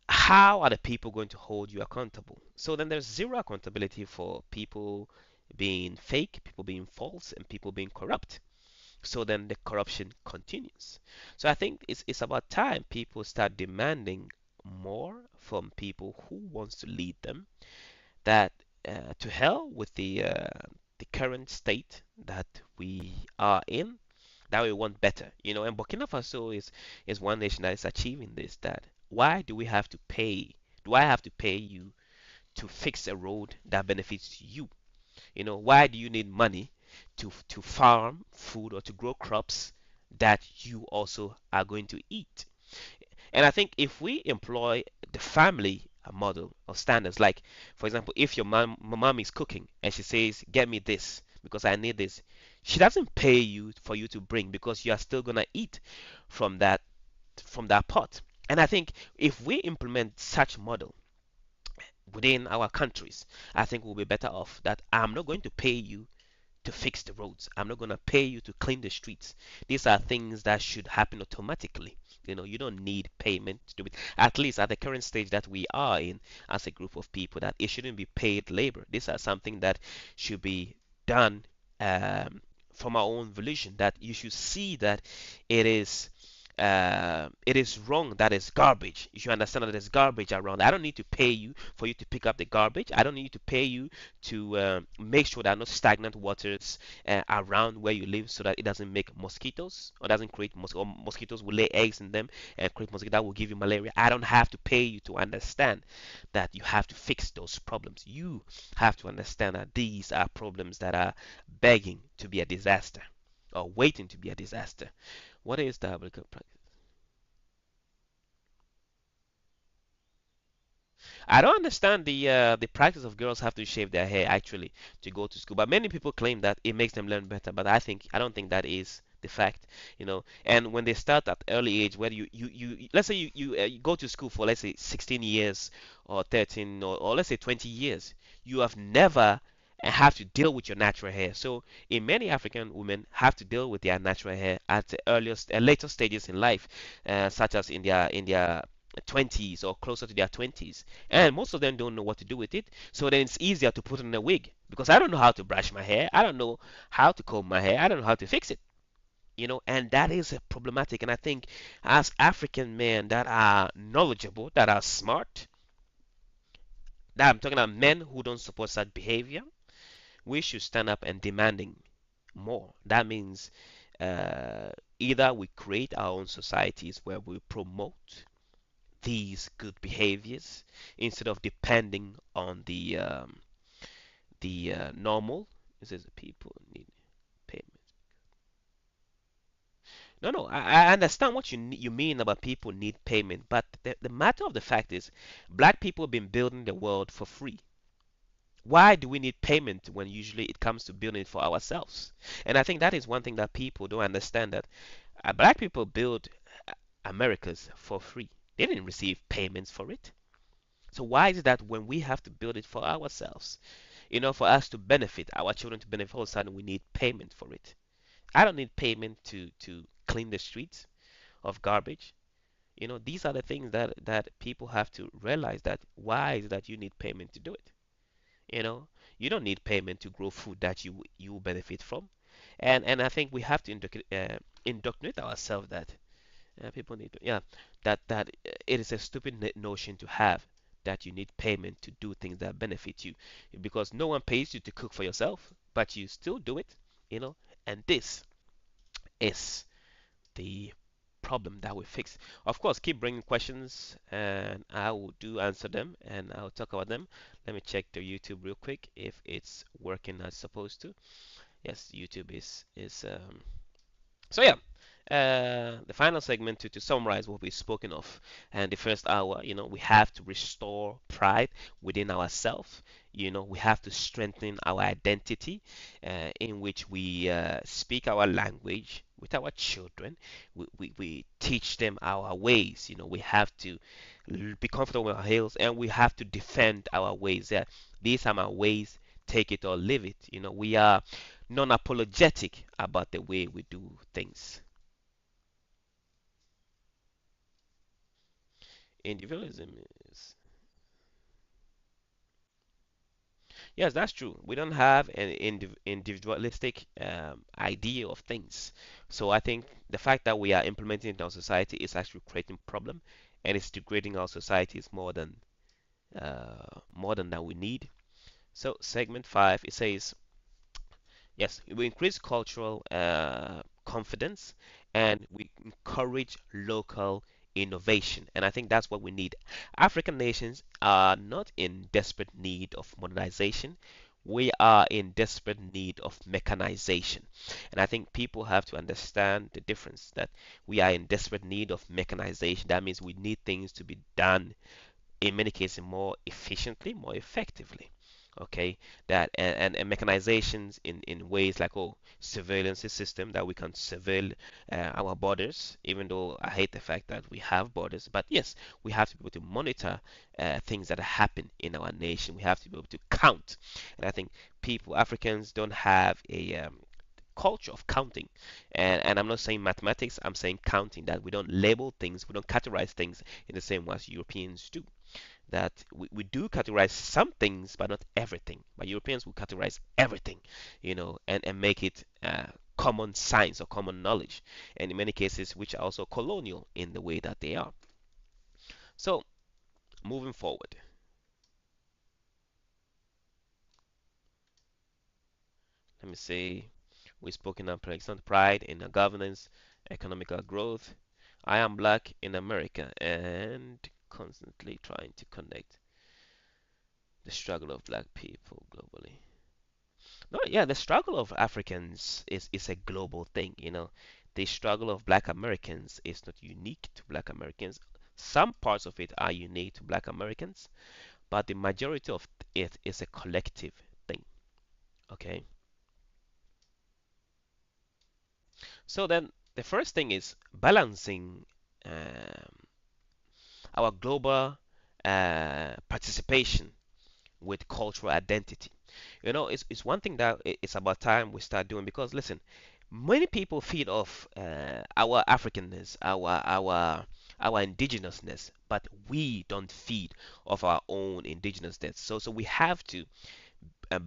how are the people going to hold you accountable? So then there's zero accountability for people being fake, people being false, and people being corrupt. So then the corruption continues. So I think it's about time people start demanding more from people who wants to lead them. That to hell with the current state that we are in. That we want better, And Burkina Faso is one nation that is achieving this. That why do we have to pay? Do I have to pay you to fix a road that benefits you? Why do you need money to farm food or to grow crops that you also are going to eat? And I think if we employ the family model of standards, like for example, if your mom is cooking and she says, "Get me this because I need this," she doesn't pay you for you to bring, because you are still gonna eat from that pot. And I think if we implement such model within our countries, I think we'll be better off. That I'm not going to pay you to fix the roads. I'm not going to pay you to clean the streets. These are things that should happen automatically. You don't need payment to do it. At least at the current stage that we are in as a group of people, that it shouldn't be paid labor. These are something that should be done from our own volition. That you should see that it is it is wrong, that is garbage. You should understand that there's garbage around. I don't need to pay you for you to pick up the garbage. I don't need to pay you to make sure there are no stagnant waters around where you live, so that it doesn't make mosquitoes, or doesn't create or mosquitoes will lay eggs in them and create mosquitoes that will give you malaria. I don't have to pay you to understand that you have to fix those problems. You have to understand that these are problems that are begging to be a disaster, or waiting to be a disaster. What is diabolical practice? I don't understand the practice of girls have to shave their hair actually to go to school, but many people claim that it makes them learn better. But I don't think that is the fact, you know. And when they start at early age, where let's say you go to school for let's say 16 years or 13 or let's say 20 years, you have never have to deal with your natural hair. So in many African women have to deal with their natural hair at the earliest later stages in life, such as in their 20s or closer to their 20s, and most of them don't know what to do with it. So then it's easier to put on a wig because I don't know how to brush my hair, I don't know how to comb my hair, I don't know how to fix it, you know. And that is problematic. And I think as African men that are knowledgeable, that are smart, that I'm talking about men who don't support such behavior, we should stand up and demanding more. That means either we create our own societies where we promote these good behaviors instead of depending on the normal. It says people need payment. No, no, I understand what you mean about people need payment, but the matter of the fact is, black people have been building the world for free. Why do we need payment when usually it comes to building it for ourselves? And I think that is one thing that people don't understand, that black people build Americas for free. They didn't receive payments for it. So why is it that when we have to build it for ourselves, for us to benefit, our children to benefit, all of a sudden we need payment for it? I don't need payment to clean the streets of garbage. These are the things that people have to realize, that why is it that you need payment to do it? You know, you don't need payment to grow food that you benefit from. And I think we have to indoctrinate ourselves that people need to, yeah, that it is a stupid notion to have, that you need payment to do things that benefit you, because no one pays you to cook for yourself, but you still do it, you know. And this is the problem that we fix. Of course, keep bringing questions, and I will do answer them, and I'll talk about them. Let me check the YouTube real quick if it's working as supposed to. Yes, YouTube is so yeah, the final segment to summarize what we've spoken of, and the first hour, we have to restore pride within ourselves. We have to strengthen our identity, in which we speak our language with our children. We teach them our ways. We have to be comfortable with our heels, and we have to defend our ways. Yeah, these are my ways. Take it or leave it. We are non-apologetic about the way we do things. Individualism is, yes, that's true. We don't have an individualistic idea of things. So I think the fact that we are implementing it in our society is actually creating problem, and it's degrading our societies more than that we need. So segment 5, it says, yes, we increase cultural confidence, and we encourage local innovation. And I think that's what we need. African nations are not in desperate need of modernization. We are in desperate need of mechanization. And I think people have to understand the difference, that we are in desperate need of mechanization. That means we need things to be done, in many cases, more efficiently, more effectively. Okay, that and mechanizations in ways like, surveillance system, that we can surveil our borders, even though I hate the fact that we have borders. But yes, we have to be able to monitor things that happen in our nation. We have to be able to count. And I think Africans don't have a culture of counting. And I'm not saying mathematics, I'm saying counting, that we don't label things, we don't categorize things in the same way as Europeans do. That we do categorize some things, but not everything. But Europeans will categorize everything, and make it common science or common knowledge, and in many cases, which are also colonial in the way that they are. So, moving forward, let me say, we've spoken on Alexander pride in governance, economical growth. I am black in America and constantly trying to connect the struggle of black people globally. No, yeah, the struggle of Africans is a global thing, The struggle of black Americans is not unique to black Americans. Some parts of it are unique to black Americans, but the majority of it is a collective thing. Okay, so then the first thing is balancing um, our global participation with cultural identity. You know, it's one thing that it's about time we start doing, because listen, many people feed off our Africanness, our indigenousness, but we don't feed off our own indigenousness. So we have to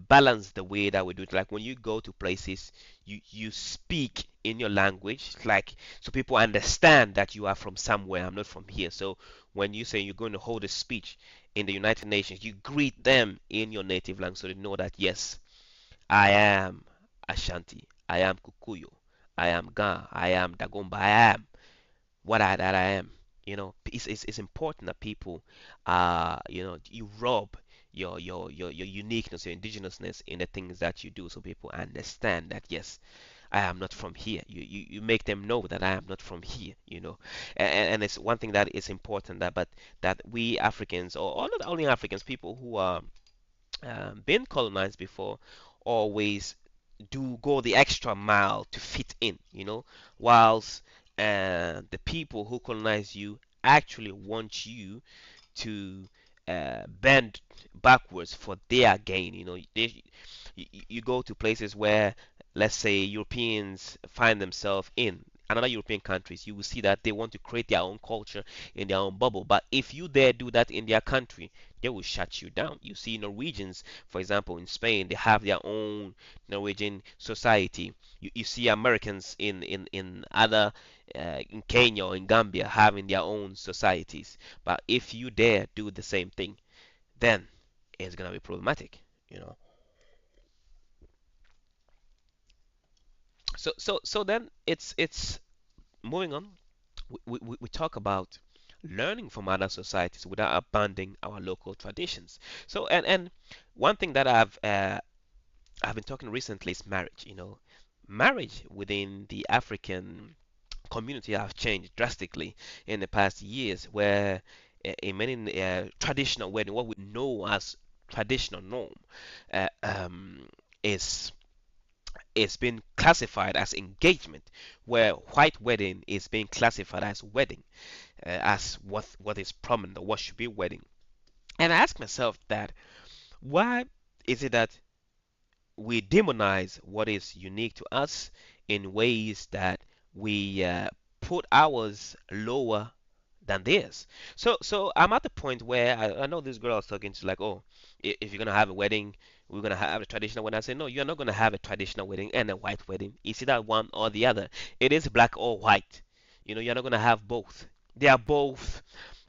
balance the way that we do it. Like when you go to places, you speak in your language, like so people understand that you are from somewhere. I'm not from here. So when you say you're going to hold a speech in the United Nations, you greet them in your native language so they know that yes, I am Ashanti, I am Kukuyo, I am Ga, I am Dagomba, I am that I am. You know, it's important that people, you know, you rub your uniqueness, your indigenousness in the things that you do, so people understand that yes, I am not from here. You make them know that I am not from here. You know, and it's one thing that is important that but that we Africans, or not only Africans, people who are been colonized before, always do go the extra mile to fit in, you know, whilst the people who colonize you actually want you to bend backwards for their gain. You know, you go to places where, let's say, Europeans find themselves in another European countries, you will see that they want to create their own culture in their own bubble. But if you dare do that in their country, they will shut you down. You see Norwegians, for example, in Spain, they have their own Norwegian society. You see Americans in other in Kenya or in Gambia having their own societies. But if you dare do the same thing, then it's gonna be problematic, you know. So then it's moving on. We talk about learning from other societies without abandoning our local traditions. So and one thing that I've been talking recently is marriage. You know, marriage within the African community have changed drastically in the past years, where in many traditional wedding, what we know as traditional norm, uh, um, is been classified as engagement, where white wedding is being classified as wedding, as what is prominent or what should be wedding. And I ask myself that why is it that we demonize what is unique to us in ways that we put ours lower than theirs. So I'm at the point where I know this girl I was talking to, like, oh, if you're gonna have a wedding, we're gonna have a traditional wedding. I say, no, you're not gonna have a traditional wedding and a white wedding. It's either one or the other. It is black or white. You know, you're not gonna have both. They are both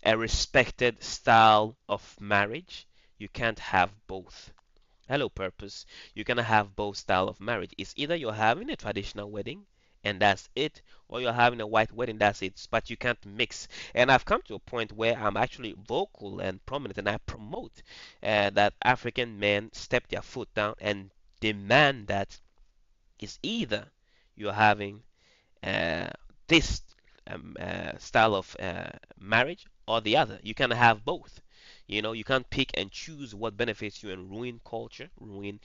a respected style of marriage. You can't have both. Hello, purpose. You're gonna have both style of marriage. It's either you're having a traditional wedding and that's it, or you're having a white wedding, that's it. But you can't mix. And I've come to a point where I'm actually vocal and prominent, and I promote that African men step their foot down and demand that it's either you're having uh, this style of marriage or the other. You can have both. You know, you can't pick and choose what benefits you and ruin culture, ruin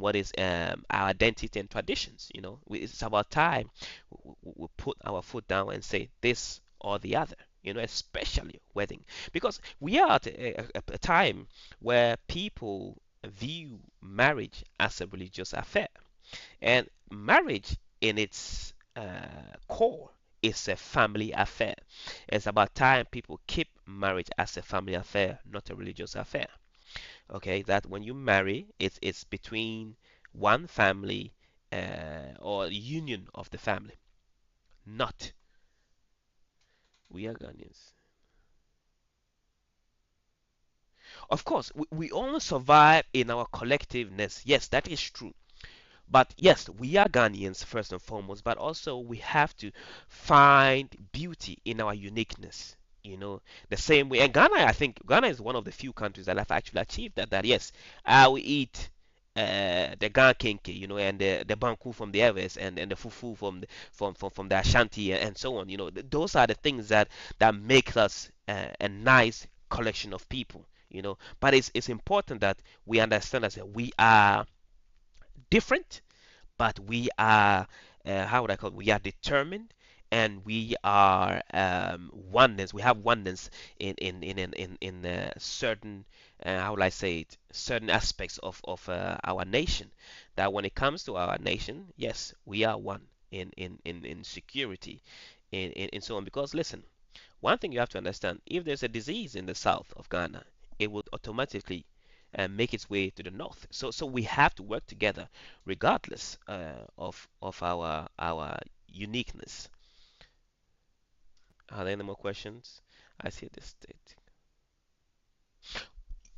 what is our identity and traditions. You know, it's about time we put our foot down and say this or the other. You know, especially wedding, because we are at a time where people view marriage as a religious affair. And marriage, in its core, is a family affair. It's about time people keep marriage as a family affair, not a religious affair. Okay, that when you marry, it's between one family or union of the family, not we are Ghanaians. Of course, we only survive in our collectiveness. Yes, that is true. But yes, we are Ghanaians first and foremost, but also we have to find beauty in our uniqueness. You know, the same way. And Ghana, I think Ghana is one of the few countries that have actually achieved that. That yes, I will eat the Gan Kenke, you know, and the Banku from the Eves, and the Fufu from the Ashanti, and so on. You know, those are the things that make us a nice collection of people. But it's important that we understand that we are different, but we are, how would I call it? We are determined, and we are oneness. We have oneness in certain, how would I say it? Certain aspects of our nation. That when it comes to our nation, yes, we are one in security, in so on. Because listen, one thing you have to understand: if there's a disease in the south of Ghana, it would automatically make its way to the north. So we have to work together, regardless of our uniqueness. Are there any more questions? I see the state.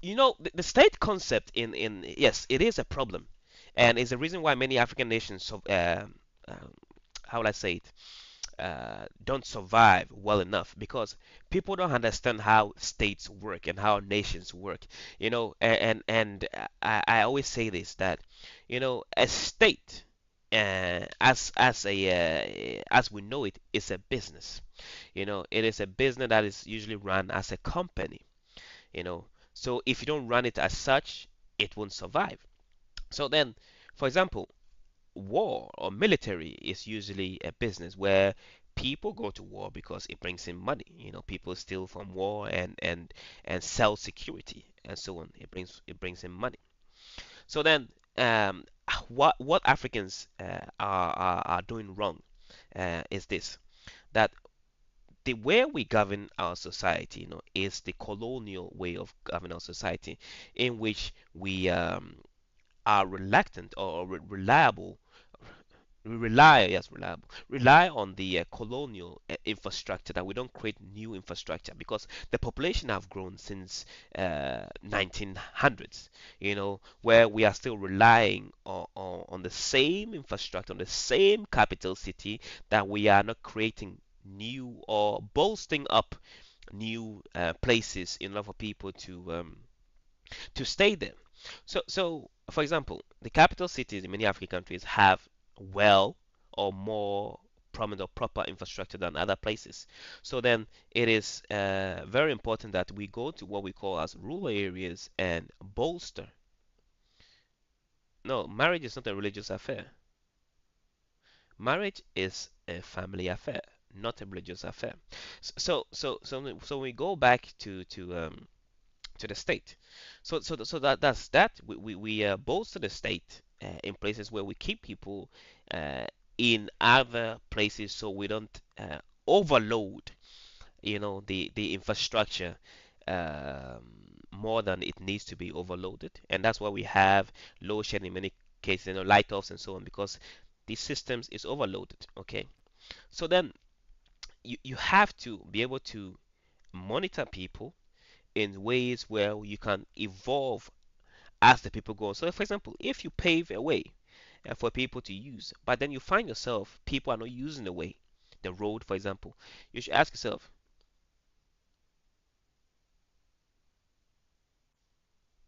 The state concept in yes, it is a problem, and it's the reason why many African nations um, how will I say it, don't survive well enough, because people don't understand how states work and how nations work. And I always say this, that a state, as we know it, is a business. It is a business that is usually run as a company. you know so if you don't run it as such, it won't survive. So then, for example, war or military is usually a business where people go to war because it brings in money. People steal from war and sell security and so on. It brings in money. So then, what Africans are doing wrong is this: that the way we govern our society, is the colonial way of governing our society, in which we are reluctant or reliable rely yes reliable rely on the colonial infrastructure, that we don't create new infrastructure, because the population have grown since 1900s, where we are still relying on the same infrastructure, on the same capital city, that we are not creating new or bolstering up new places in order for people to stay there. So, for example, the capital cities in many African countries have well or more prominent or proper infrastructure than other places. So then it is very important that we go to what we call as rural areas and bolster. No, marriage is not a religious affair. Marriage is a family affair, not a religious affair. So when we go back to the state. So that's that. We bolster the state in places where we keep people uh, in other places, so we don't overload, the infrastructure more than it needs to be overloaded, and that's why we have load shedding in many cases, light offs and so on, because these systems is overloaded. Okay, so then you have to be able to monitor people in ways where you can evolve as the people go. So, for example, if you pave a way for people to use, but then you find yourself people are not using the road, for example, you should ask yourself.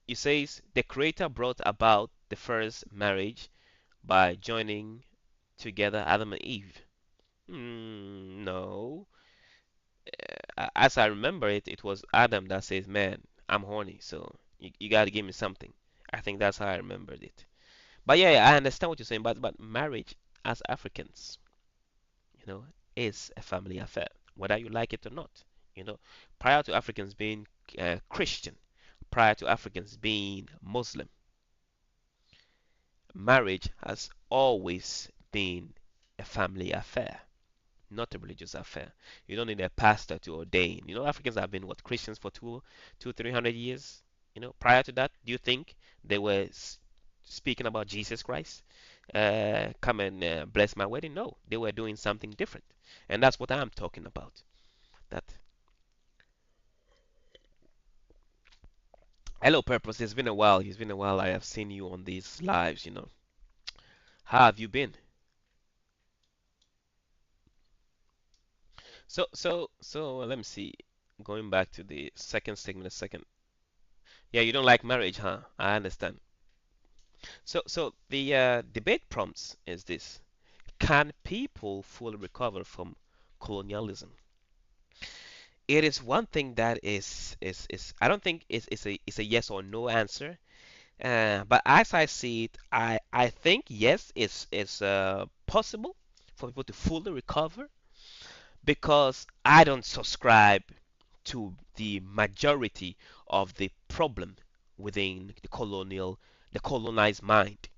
It says the creator brought about the first marriage by joining together Adam and Eve. No. As I remember it, it was Adam that says, "Man, I'm horny, so you got to give me something." I think that's how I remembered it. But yeah, I understand what you're saying. But marriage, as Africans, you know, is a family affair, whether you like it or not. Prior to Africans being Christian, prior to Africans being Muslim, marriage has always been a family affair, not a religious affair. You don't need a pastor to ordain. Africans have been what, Christians for 300 years. Prior to that, do you think they were speaking about Jesus Christ? Come and bless my wedding? No, they were doing something different, and that's what I'm talking about. That hello, purpose. It's been a while. It's been a while. I have seen you on these lives. How have you been? So let me see. Going back to the second segment, a second. Yeah, you don't like marriage, huh? I understand. So the debate prompts is this: can people fully recover from colonialism? it is one thing that is I don't think it's a yes or no answer. But as I see it, I think yes, it's possible for people to fully recover because I don't subscribe to the majority of the problem within the colonized mind.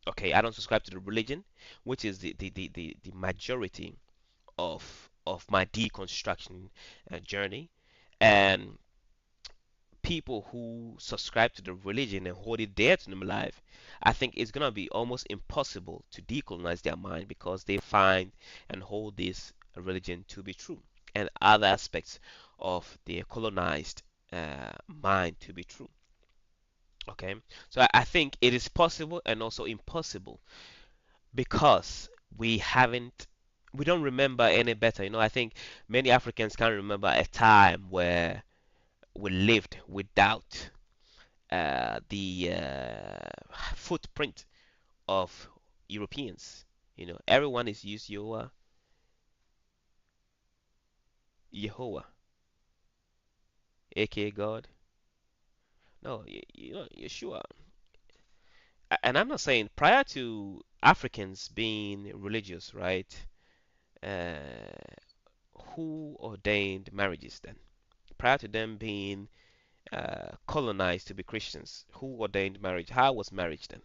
Okay, I don't subscribe to the religion, which is the majority of my deconstruction journey. And people who subscribe to the religion and hold it dear to them alive, I think it's gonna be almost impossible to decolonize their mind because they find and hold this religion to be true and other aspects of the colonized mind to be true. Okay, so I think it is possible and also impossible because we haven't we don't remember any better. I think many Africans can't remember a time where we lived without the footprint of Europeans. Everyone is used Yehovah, aka God. No, Yeshua. And I'm not saying prior to Africans being religious, right? Uh, who ordained marriages then? Prior to them being colonized to be Christians, who ordained marriage? How was marriage then?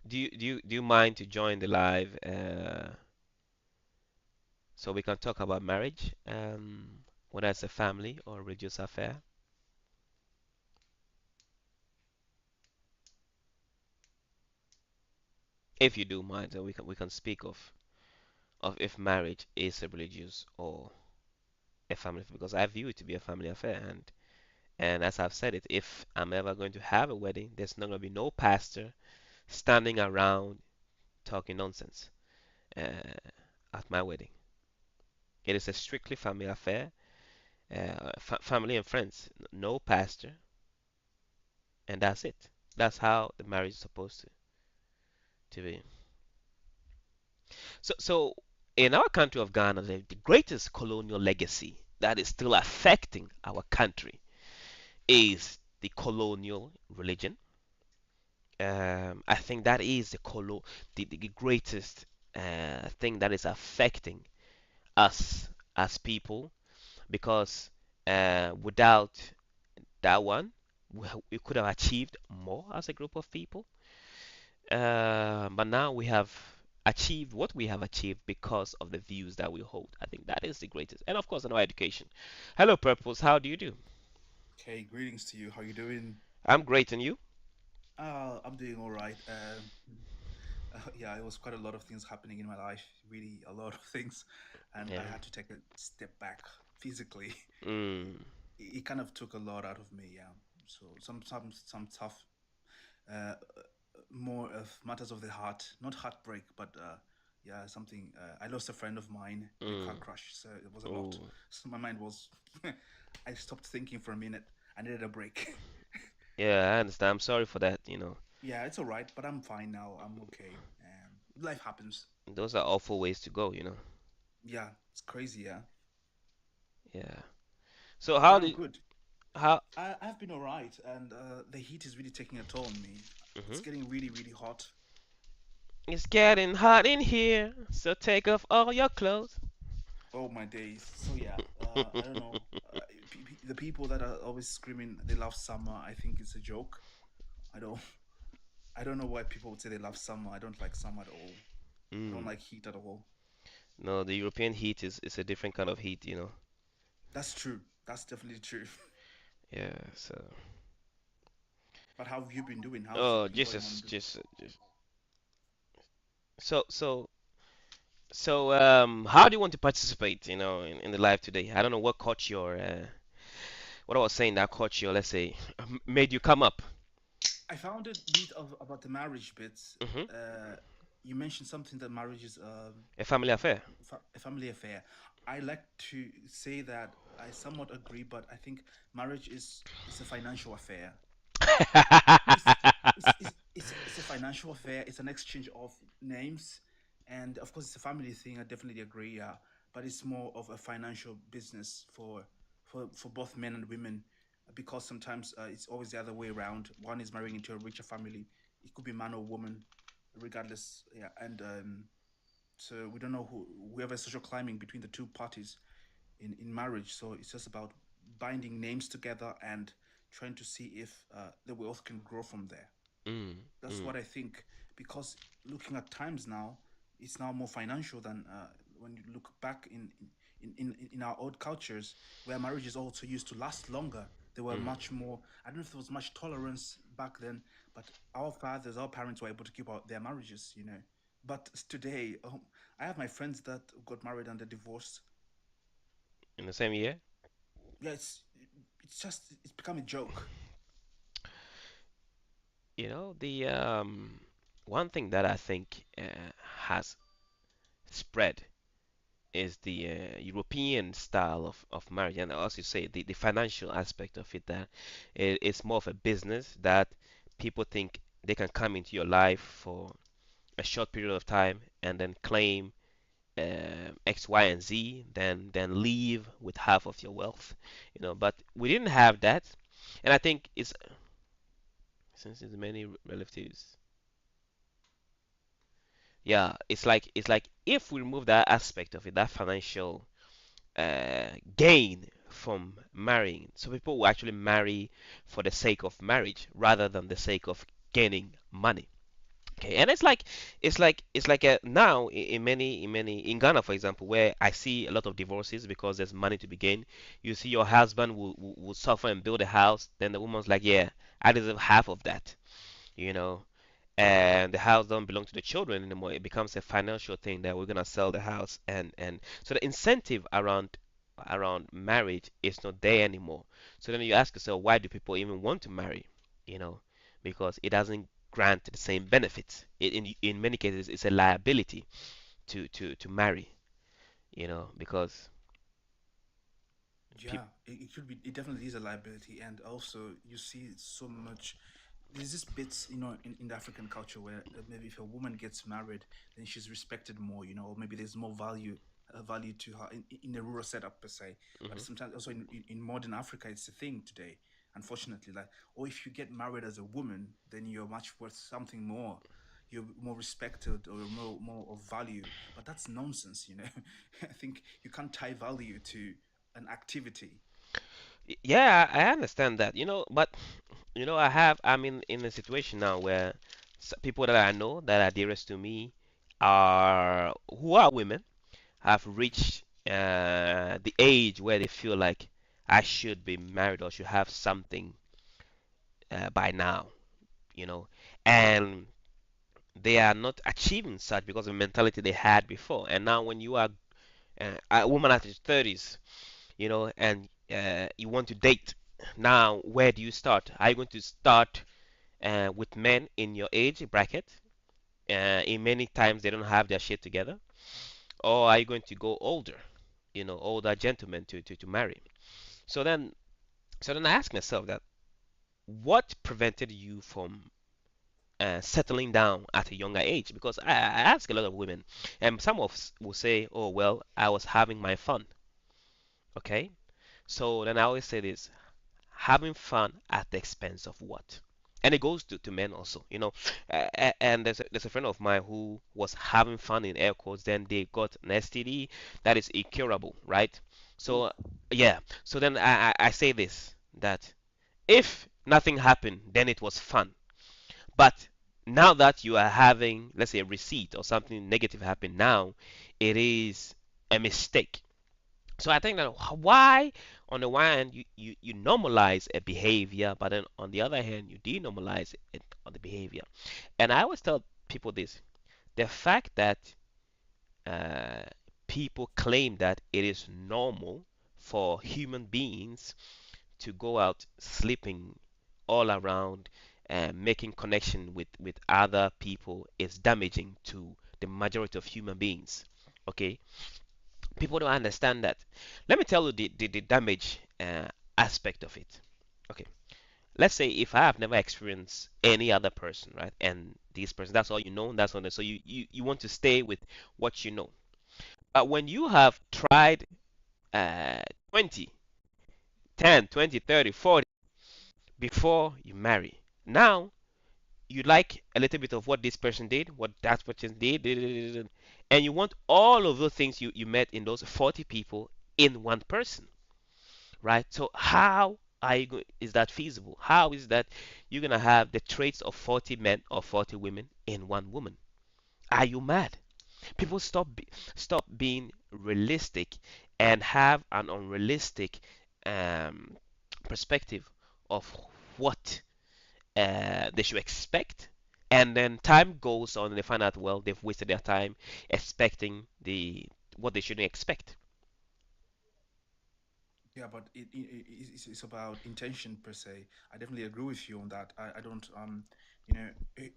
Do you mind to join the live so we can talk about marriage, whether it's a family or religious affair? If you do mind, then we can speak of if marriage is a religious or a family affair, because I view it to be a family affair. And as I've said it, if I'm ever going to have a wedding, there's not going to be no pastor standing around talking nonsense uh, at my wedding. It is a strictly family affair, family and friends, no pastor, and that's it. That's how the marriage is supposed to be. So in our country of Ghana, the greatest colonial legacy that is still affecting our country is the colonial religion. I think that is the greatest thing that is affecting us as people because without that one, we could have achieved more as a group of people. But now we have achieved what we have achieved because of the views that we hold. I think that is the greatest. And of course, in our education. Hello, Purpose. How do you do? Okay, greetings to you. How you doing? I'm great, and you? I'm doing all right. Yeah, it was quite a lot of things happening in my life, really a lot of things, and I Yeah. had to take a step back physically. Mm, It kind of took a lot out of me. Yeah, so some tough, uh, more of matters of the heart, not heartbreak, but yeah, something. I lost a friend of mine in a car mm. crash, so it was a lot. Oh, So my mind was, I stopped thinking for a minute. I needed a break. yeah. I understand. I'm sorry for that. Yeah, it's all right, but I'm fine now. I'm okay. Life happens. Those are awful ways to go. Yeah, it's crazy. Yeah, Yeah. So but how I'm did good. how? I've been all right, and the heat is really taking a toll on me. It's Mhm. getting really, really hot. It's getting hot in here, so take off all your clothes. Oh my days. So yeah, I don't know. The people that are always screaming they love summer, I think it's a joke. I don't. I don't know why people would say they love summer. I don't like summer at all. I don't Mm. like heat at all. No, the European heat is a different kind of heat. That's true. That's definitely true. Yeah. So. But how have you been doing? How's Oh, been going on? just. So, how do you want to participate? In the live today? I don't know what caught what I was saying that caught your, let's say, made you come up. I found it bit of about the marriage bits. Hmm. Uh, you mentioned something that marriage is A family affair. a family affair. I like to say that I somewhat agree, but I think marriage is a financial affair. It's, it's a financial affair. It's an exchange of names, and of course, it's a family thing. I definitely agree. Yeah, but it's more of a financial business for both men and women, because sometimes it's always the other way around. One is marrying into a richer family. It could be man or woman, regardless. Yeah, and so we don't know who we have a social climbing between the two parties in marriage. So it's just about binding names together and trying to see if the wealth can grow from there. Mm, That's mm, what I think. Because looking at times now, it's now more financial than when you look back in our old cultures, where marriages also used to last longer. There were mm. much more. I don't know if there was much tolerance back then, but our fathers, our parents were able to keep out their marriages. But today, I have my friends that got married and they divorced. In the same year, Yeah, it's become a joke. the one thing that I think has spread is the European style of marriage, and as you say, the financial aspect of it. That it's more of a business that people think they can come into your life for a short period of time and then claim X, Y, and Z, then leave with half of your wealth. But we didn't have that, and I think it's since it's many relatives. Yeah, it's like if we remove that aspect of it, that financial gain from marrying. So people will actually marry for the sake of marriage rather than the sake of gaining money. Okay, and it's like now in Ghana, for example, where I see a lot of divorces because there's money to be gained. You see your husband will suffer and build a house, then the woman's like, yeah, I deserve half of that, you know and the house don't belong to the children anymore. It becomes a financial thing that we're gonna sell the house, and so the incentive around marriage is not there anymore. So then you ask yourself, why do people even want to marry? You know, because it doesn't grant the same benefits. In many cases, it's a liability to marry. Because Yeah, people. it should be. It definitely is a liability, and also you see so much. There's this bits, in the African culture where maybe if a woman gets married, then she's respected more, or maybe there's more value to her in a rural setup per se. But Mhm. sometimes also in modern Africa, it's a thing today. Unfortunately, like, or if you get married as a woman, then you're much worth something more. You're more respected or more of value. But that's nonsense. I think you can't tie value to an activity. Yeah, I understand that. But I'm in a situation now where people that I know that are dearest to me are who are women have reached the age where they feel like I should be married or should have something by now, you know, and they are not achieving such because of the mentality they had before. And now, when you are a woman at your 30s, and you want to date, now where do you start? Are you going to start with men in your age bracket? In many times they don't have their shit together. Or are you going to go older, older gentlemen to marry? So then, so then I ask myself that what prevented you from settling down at a younger age? Because I ask a lot of women, and some of will say, "Oh well, I was having my fun." Okay, so then I always say this: having fun at the expense of what? And it goes to men also, and there's a friend of mine who was having fun in air quotes, then they got an STD that is incurable, right? Ooh. So yeah, so then I say this, that if nothing happened, then it was fun. But now that you are having, let's say, a receipt or something negative happen, now it is a mistake. So I think that why, on the one hand, you normalize a behavior, but then on the other hand, you denormalize it on the behavior. And I always tell people this: the fact that uh, people claim that it is normal for human beings to go out sleeping all around and making connection with other people is damaging to the majority of human beings. Okay, people don't understand that. Let me tell you the damage aspect of it. Okay, let's say if I have never experienced any other person, right, and this person, that's all you know, that's all. So you want to stay with what you know. But when you have tried 20, 10, 20, 30, 40 before you marry, now you like a little bit of what this person did, what that person did, and you want all of those things you met in those 40 people in one person, right? So how are you is that feasible? How is that you're gonna have the traits of 40 men or 40 women in one woman? Are you mad? People stop being realistic and have an unrealistic um, perspective of what they should expect, and then time goes on and they find out, well, they've wasted their time expecting the what they shouldn't expect. Yeah, but it's about intention per se. I definitely agree with you on that. I don't you know it,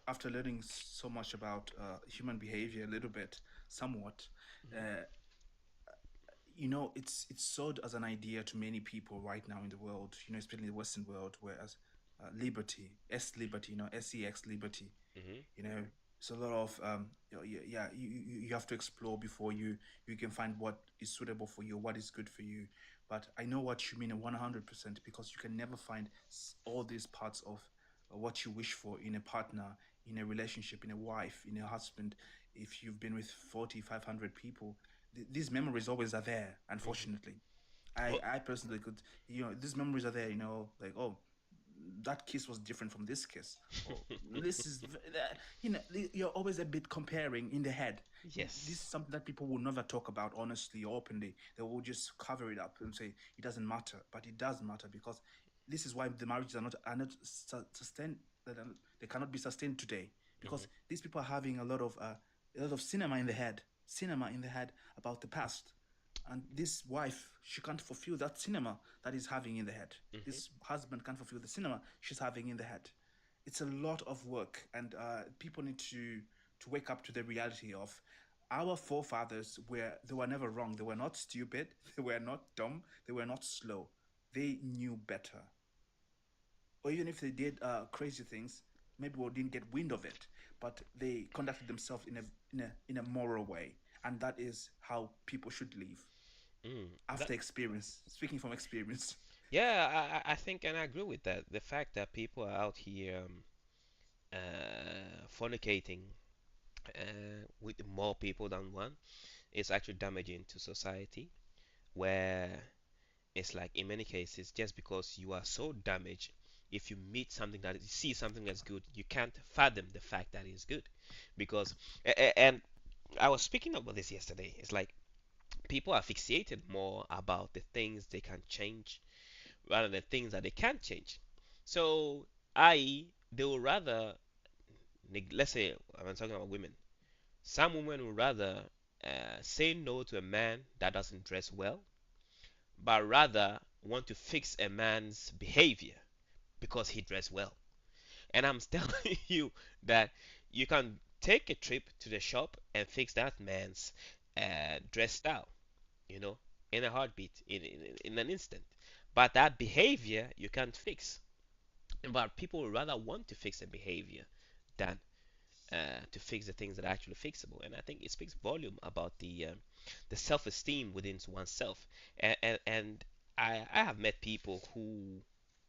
after learning so much about human behavior a little bit, somewhat, uh, it's sold as an idea to many people right now in the world. Especially in the Western world, whereas liberty, liberty, sex liberty. Hmm. you know it's a lot of yeah, you have to explore before you can find what is suitable for you, what is good for you. But I know what you mean 100%, because you can never find all these parts of what you wish for in a partner, in a relationship, in a wife, in a husband. If you've been with 500 people, these memories always are there, Hmm. unfortunately. I personally could, these memories are there, like, oh, that kiss was different from this kiss. Oh, this is, you're always a bit comparing in the head. This Yes. is something that people will never talk about honestly or openly. They will just cover it up and say it doesn't matter, but it does matter, because this is why the marriages are not sustained. They cannot be sustained today, Hmm. because these people are having a lot of cinema in the head, about the past. And this wife, she can't fulfill that cinema that is having in the head. Hmm. This husband can't fulfill the cinema she's having in the head. It's a lot of work, and people need to wake up to the reality of our forefathers. Where they were never wrong. They were not stupid. They were not dumb. They were not slow. They knew better. Or even if they did crazy things, maybe we didn't get wind of it, but they conducted themselves in a moral way, and that is how people should live Mm. That, after experience. Speaking from experience. yeah, I think and I agree with that. The fact that people are out here fornicating with more people than one is actually damaging to society. Where it's like in many cases, just because you are so damaged, if you meet something that you see something that's good, you can't fathom the fact that it's good, because and I was speaking about this yesterday. It's like people are fixated more about the things they can change rather than things that they can't change. So, i.e., they will rather, let's say, I'm talking about women. Some women would rather say no to a man that doesn't dress well, but rather want to fix a man's behavior because he dressed well. And I'm telling you that you can take a trip to the shop and fix that man's dress style, you know, in a heartbeat, in an instant. But that behavior you can't fix. But people would rather want to fix a behavior than to fix the things that are actually fixable. And I think it speaks volume about the self-esteem within oneself. And I have met people who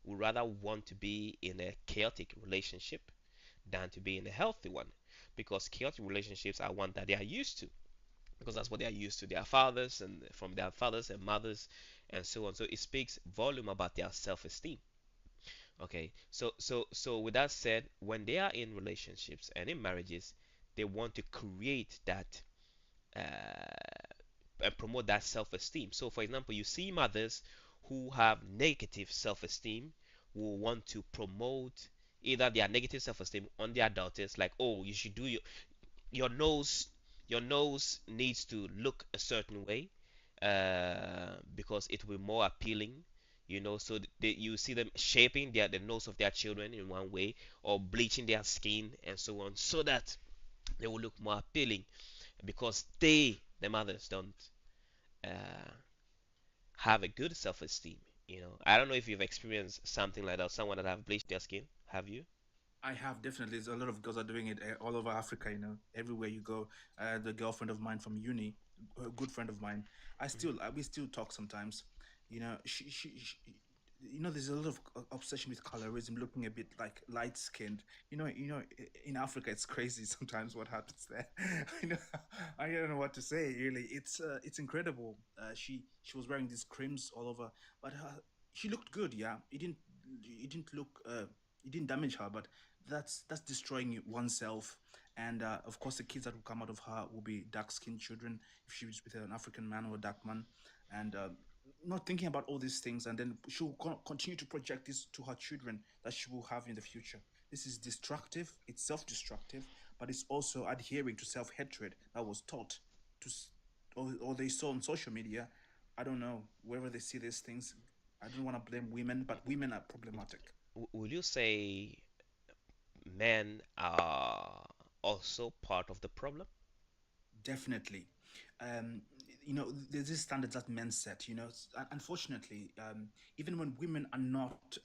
would rather want to be in a chaotic relationship than to be in a healthy one, because chaotic relationships are one that they are used to, because that's what they are used to, their fathers and from their fathers and mothers and so on. So it speaks volume about their self-esteem. Okay, so with that said, when they are in relationships and in marriages, they want to create that and promote that self-esteem. So, for example, you see mothers who have negative self-esteem will want to promote either their negative self-esteem on their daughters, like, oh, you should do your nose, your nose needs to look a certain way because it will be more appealing. So you see them shaping the nose of their children in one way, or bleaching their skin and so on, so that they will look more appealing, because the mothers don't uh, have a good self-esteem. I don't know if you've experienced something like that, someone that have bleached their skin. Have you? I have definitely. There's a lot of girls are doing it all over Africa. Everywhere you go. The girlfriend of mine from uni, a good friend of mine. We still talk sometimes. There's a lot of obsession with colorism, looking a bit like light skinned. In Africa, it's crazy sometimes what happens there. you know, I don't know what to say. Really, it's incredible. She was wearing these creams all over, but she looked good. Yeah, it didn't look. It didn't damage her, but that's destroying oneself. And of course, the kids that will come out of her will be dark-skinned children if she was with an African man or a dark man, and not thinking about all these things, and then she will continue to project this to her children that she will have in the future. This is destructive. It's self-destructive, but it's also adhering to self-hatred that was taught to, or they saw on social media. I don't know wherever they see these things. I don't want to blame women, but women are problematic. Will you say men are also part of the problem? Definitely. Um, there's these standards that men set. Unfortunately, even when women are not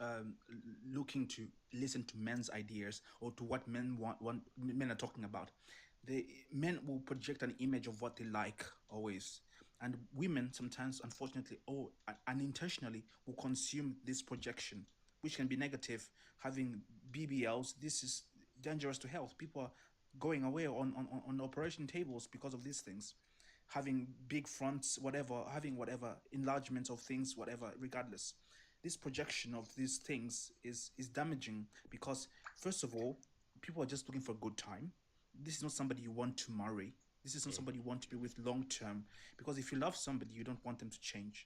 looking to listen to men's ideas or to what men are talking about, the men will project an image of what they like always. And women sometimes, unfortunately, or unintentionally, will consume this projection, which can be negative. Having BBLs, this is dangerous to health. People are going away on operation tables because of these things. Having big fronts, whatever, having whatever enlargements of things, whatever, regardless. This projection of these things is damaging because, first of all, people are just looking for a good time. This is not somebody you want to marry. This is not Mm, somebody you want to be with long term. Because if you love somebody, you don't want them to change.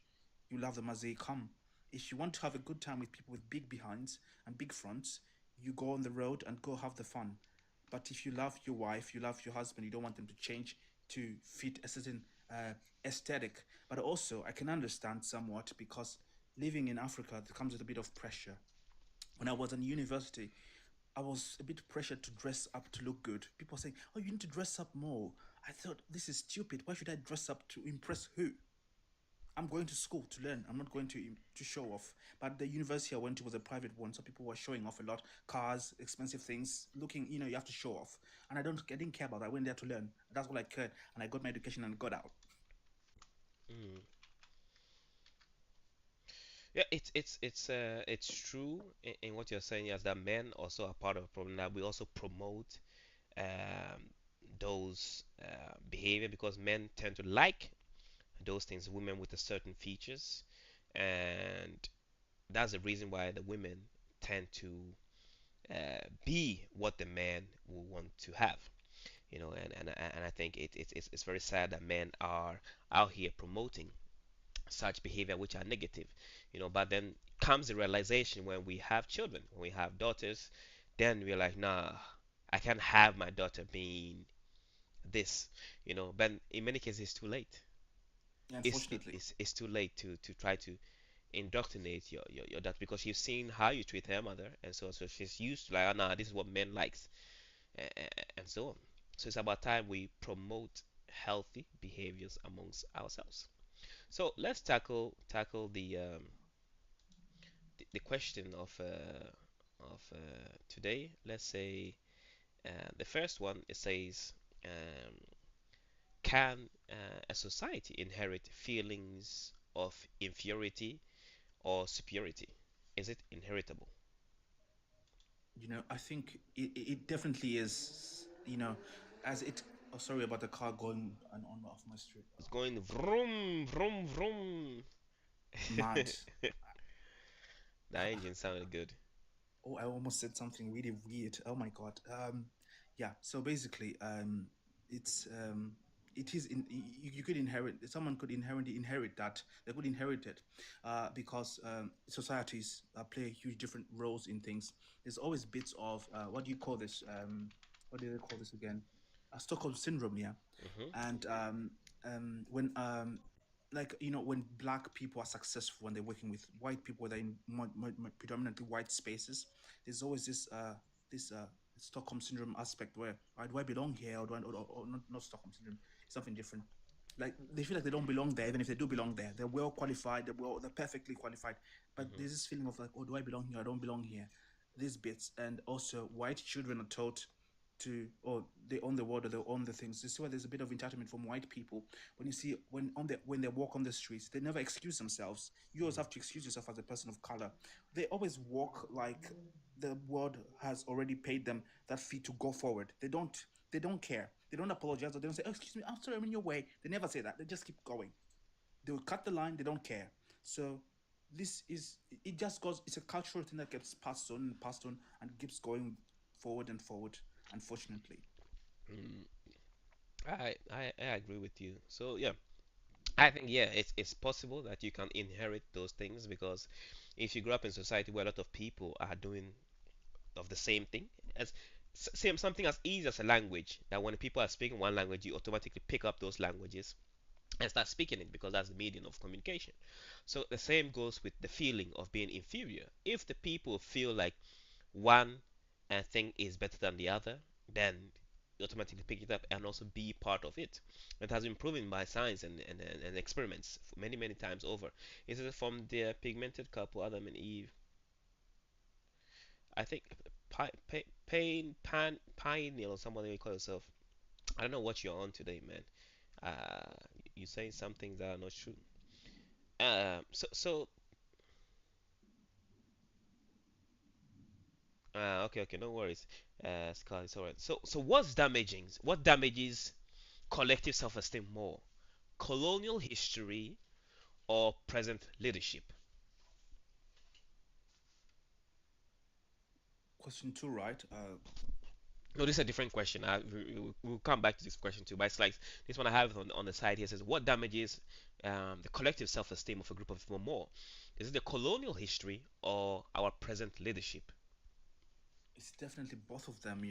You love them as they come. If you want to have a good time with people with big behinds and big fronts, you go on the road and go have the fun. But if you love your wife, you love your husband, you don't want them to change to fit a certain aesthetic. But also, I can understand somewhat because living in Africa comes with a bit of pressure. When I was in university, I was a bit pressured to dress up to look good. People saying, "Oh, you need to dress up more." I thought this is stupid. Why should I dress up to impress who? I'm going to school to learn. I'm not going to show off. But the university I went to was a private one, so people were showing off a lot. Cars, expensive things, looking. You have to show off. And I didn't care about that. I went there to learn. That's what I cared. And I got my education and got out. mm. Yeah, it's true in what you're saying. Yes, that men also are part of the problem. That we also promote um, those behavior because men tend to like those things. Women with a certain features, and that's the reason why the women tend to be what the man will want to have. And I think it's very sad that men are out here promoting such behavior which are negative. But then comes the realization when we have children, when we have daughters, then we're like, nah, I can't have my daughter being this. But in many cases it's too late. Unfortunately. It's too late to try to indoctrinate your daughter because you've seen how you treat her mother, and so she's used to like, oh, nah, this is what men likes, and so on. So it's about time we promote healthy behaviors amongst ourselves. So let's tackle the question of today. Let's say the first one, it says, um, can a society inherit feelings of inferiority or superiority? Is it inheritable? I think it definitely is. As it. Oh, sorry about the car going on off my street. It's going vroom vroom vroom. Mad. That engine sounded good. Oh, I almost said something really weird. Oh my god. Yeah. So basically, it is you could inherit. Someone could inherit that. They could inherit it, because societies play huge different roles in things. There's always bits of what do you call this? What do they call this again? Stockholm syndrome. Yeah, Hmm. and when like when black people are successful when they're working with white people that are in predominantly white spaces, there's always this Stockholm syndrome aspect where, do I belong here, or do I, or not Stockholm syndrome, it's something different. Like they feel like they don't belong there, even if they do belong there. They're well qualified, they're perfectly qualified. But Hmm. there's this feeling of like, oh, do I belong here? I don't belong here. These bits. And also white children are taught to, or they own the world or they own the things. This is why there's a bit of entitlement from white people. When you see when they walk on the streets, they never excuse themselves. You always have to excuse yourself as a person of color. They always walk like the world has already paid them that fee to go forward. They don't care. They don't apologize or they don't say, oh, excuse me, I'm sorry, I'm in your way. They never say that. They just keep going. They will cut the line. They don't care. So this is, it just goes, it's a cultural thing that gets passed on and keeps going forward and forward, unfortunately. Mm, I agree with you. So yeah, I think yeah, it's possible that you can inherit those things because if you grow up in society where a lot of people are doing of the same thing, as same something as easy as a language, that when people are speaking one language, you automatically pick up those languages and start speaking it because that's the medium of communication. So the same goes with the feeling of being inferior. If the people feel like one thing is better than the other, then you automatically pick it up and also be part of it. It has been proven by science and experiments many, many times over. Is it from the pigmented couple, Adam and Eve? I think Pineal or someone you call yourself. I don't know what you're on today, man. Uh, you're saying some things that are not true. So okay, okay, no worries. Scott, it's alright. So what's damaging? What damages collective self-esteem more? Colonial history or present leadership? Question two, right? No, this is a different question. We'll come back to this question too. But it's like this one I have on the side here says, what damages the collective self-esteem of a group of people more? Is it the colonial history or our present leadership? It's definitely both of them.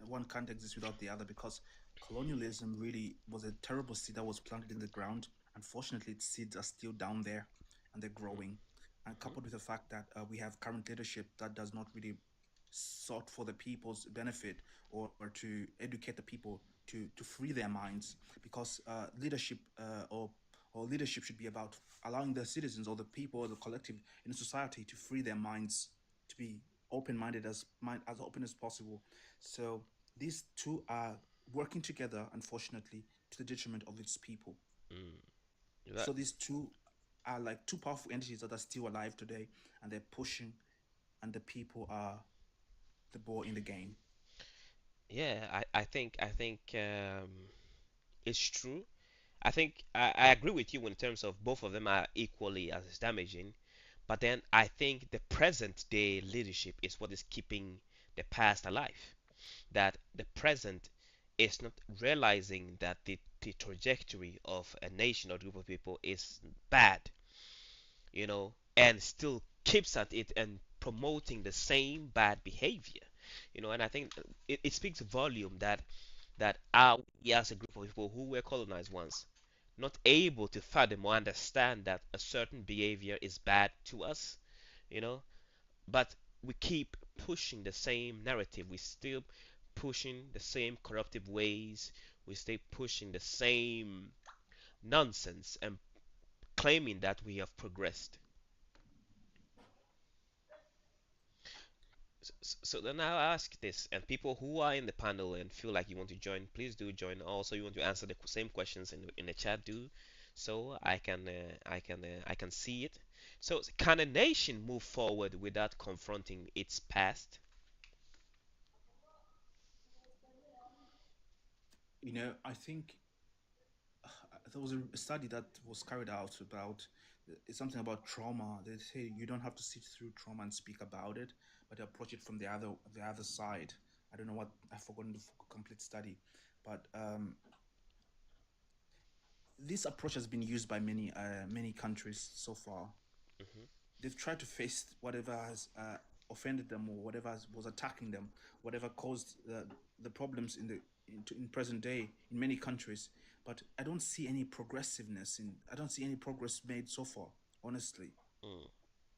One can't exist without the other, because colonialism really was a terrible seed that was planted in the ground. Unfortunately, its seeds are still down there and they're growing. And Mm-hmm. coupled with the fact that we have current leadership that does not really sought for the people's benefit, or to educate the people to free their minds, because leadership or leadership should be about allowing the citizens or the people or the collective in society to free their minds, to be open-minded, as open as possible. So these two are working together, unfortunately, to the detriment of its people. Mm. That, So these two are like two powerful entities that are still alive today, and they're pushing, and the people are the ball in the game. yeah, I think it's true. I agree with you in terms of both of them are equally as damaging. But then I think the present day leadership is what is keeping the past alive. That the present is not realizing that the trajectory of a nation or group of people is bad, and still keeps at it and promoting the same bad behavior. And I think it speaks volume that are we as a group of people who were colonized once not able to fathom or understand that a certain behavior is bad to us, you know, but we keep pushing the same narrative. We still pushing the same corruptive ways. We stay pushing the same nonsense and claiming that we have progressed. So then I'll ask this, and people who are in the panel and feel like you want to join, please do join. Also, you want to answer the same questions in the chat, do so I can see it. So can a nation move forward without confronting its past? I think there was a study that was carried out about it's something about trauma. They say you don't have to sit through trauma and speak about it, but approach it from the other side. I don't know what, I've forgotten the complete study, but this approach has been used by many countries so far. Hmm. They've tried to face whatever has offended them, or whatever was attacking them, whatever caused the problems in present day in many countries. But I don't see any progressiveness I don't see any progress made so far, honestly. Mm,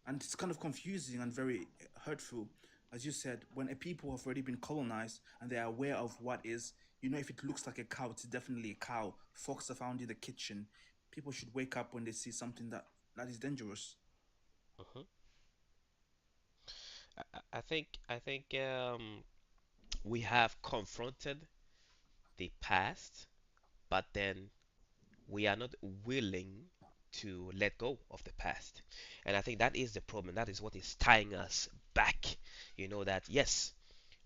And it's kind of confusing and very hurtful, as you said, when a people have already been colonized and they are aware of what is. You know, if it looks like a cow, it's definitely a cow. Fox are found in the kitchen. People should wake up when they see something that is dangerous. Mhm. I think we have confronted the past, but then we are not willing to let go of the past. And I think that is the problem. That is what is tying us back. You know that yes,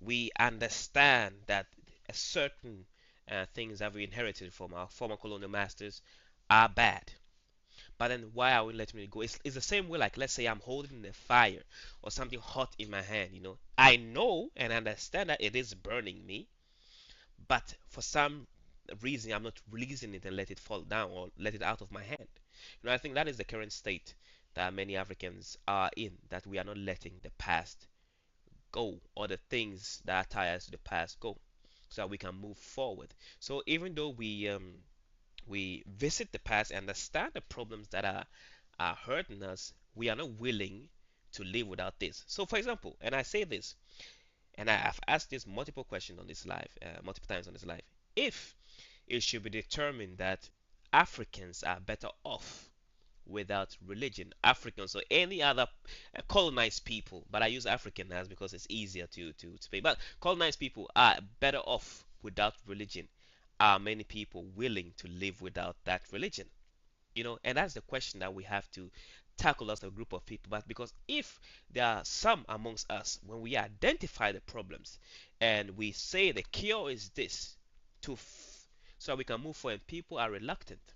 we understand that a certain things that we inherited from our former colonial masters are bad. But then why are we letting it go? It's the same way, like let's say I'm holding a fire or something hot in my hand, you know. I know and understand that it is burning me, but for some reason I'm not releasing it and let it fall down or let it out of my hand. You know, I think that is the current state that many Africans are in, that we are not letting the past go or the things that tie us to the past go so that we can move forward. So even though we visit the past and understand the problems that are hurting us, we are not willing to live without this. So for example, and I say this, and I have asked this multiple questions on this live, multiple times on this live. If it should be determined that Africans are better off without religion, Africans or any other colonized people, but I use African as because it's easier to speak. But colonized people are better off without religion. Are many people willing to live without that religion? You know, and that's the question that we have to tackle as a group of people. But because if there are some amongst us, when we identify the problems and we say the cure is this, to so we can move forward, people are reluctant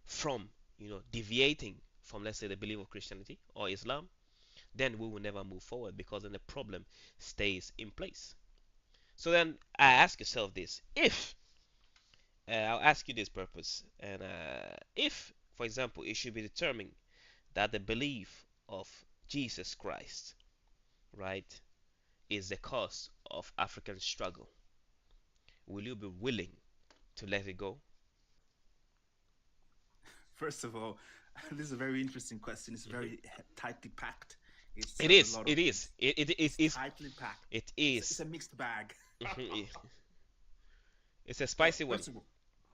from, you know, deviating from, let's say, the belief of Christianity or Islam, then we will never move forward because then the problem stays in place. So then I ask yourself this: if I'll ask you this purpose, and if, for example, it should be determined that the belief of Jesus Christ, right, is the cause of African struggle, will you be willing to let it go? First of all, this is a very interesting question. It's Hmm. very tightly packed. It It says a is. lot of It is. things. It It's is. tightly packed. It It's is. a mixed bag. Mhm. It's a spicy one. First of all,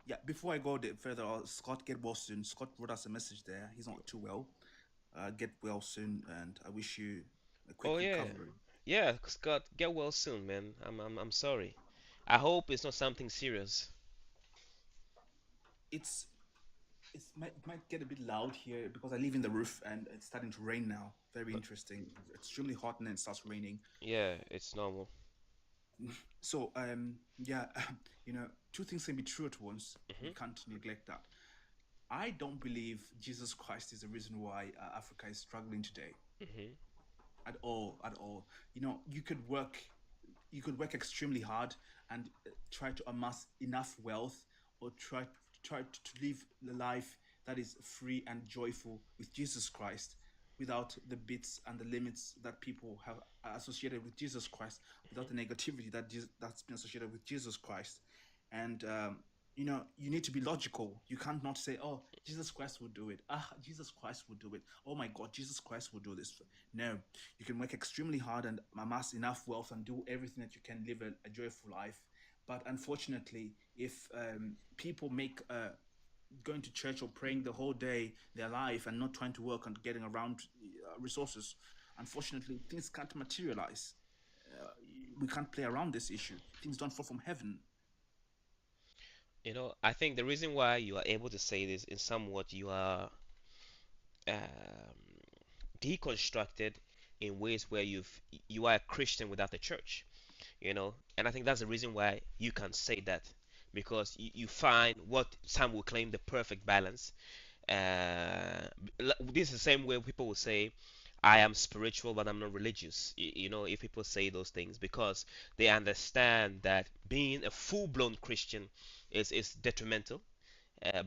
yeah, before I go further, Scott, get well soon. Scott wrote us a message there. He's not too well. Get well soon, and I wish you a Oh quick yeah, recovery. yeah. Scott, get well soon, man. I'm sorry. I hope it's not something serious. It's it might get a bit loud here because I live in the roof and it's starting to rain now. Very But interesting. It's extremely hot and then it starts raining. yeah, it's normal. So yeah, two things can be true at once. We Mhm. can't neglect that. I don't believe Jesus Christ is the reason why Africa is struggling today Mhm. at all. At all. You could work extremely hard and try to amass enough wealth, or try to live the life that is free and joyful with Jesus Christ, without the bits and the limits that people have associated with Jesus Christ, without the negativity that's been associated with Jesus Christ. And you need to be logical. You can't not say, "Oh, Jesus Christ will do it." Ah, Jesus Christ will do it. Oh my God, Jesus Christ will do this. No, you can work extremely hard and amass enough wealth and do everything that you can live a joyful life. But unfortunately, if people make going to church or praying the whole day their life and not trying to work on getting around resources, unfortunately, things can't materialize. Uh, we can't play around this issue. Things don't fall from heaven. You know, I think the reason why you are able to say this is somewhat you are deconstructed in ways where you are a Christian without the church. You know, and I think that's the reason why you can say that, because you find what some will claim the perfect balance. This is the same way people will say, I am spiritual but I'm not religious. You know, if people say those things because they understand that being a full-blown Christian is detrimental,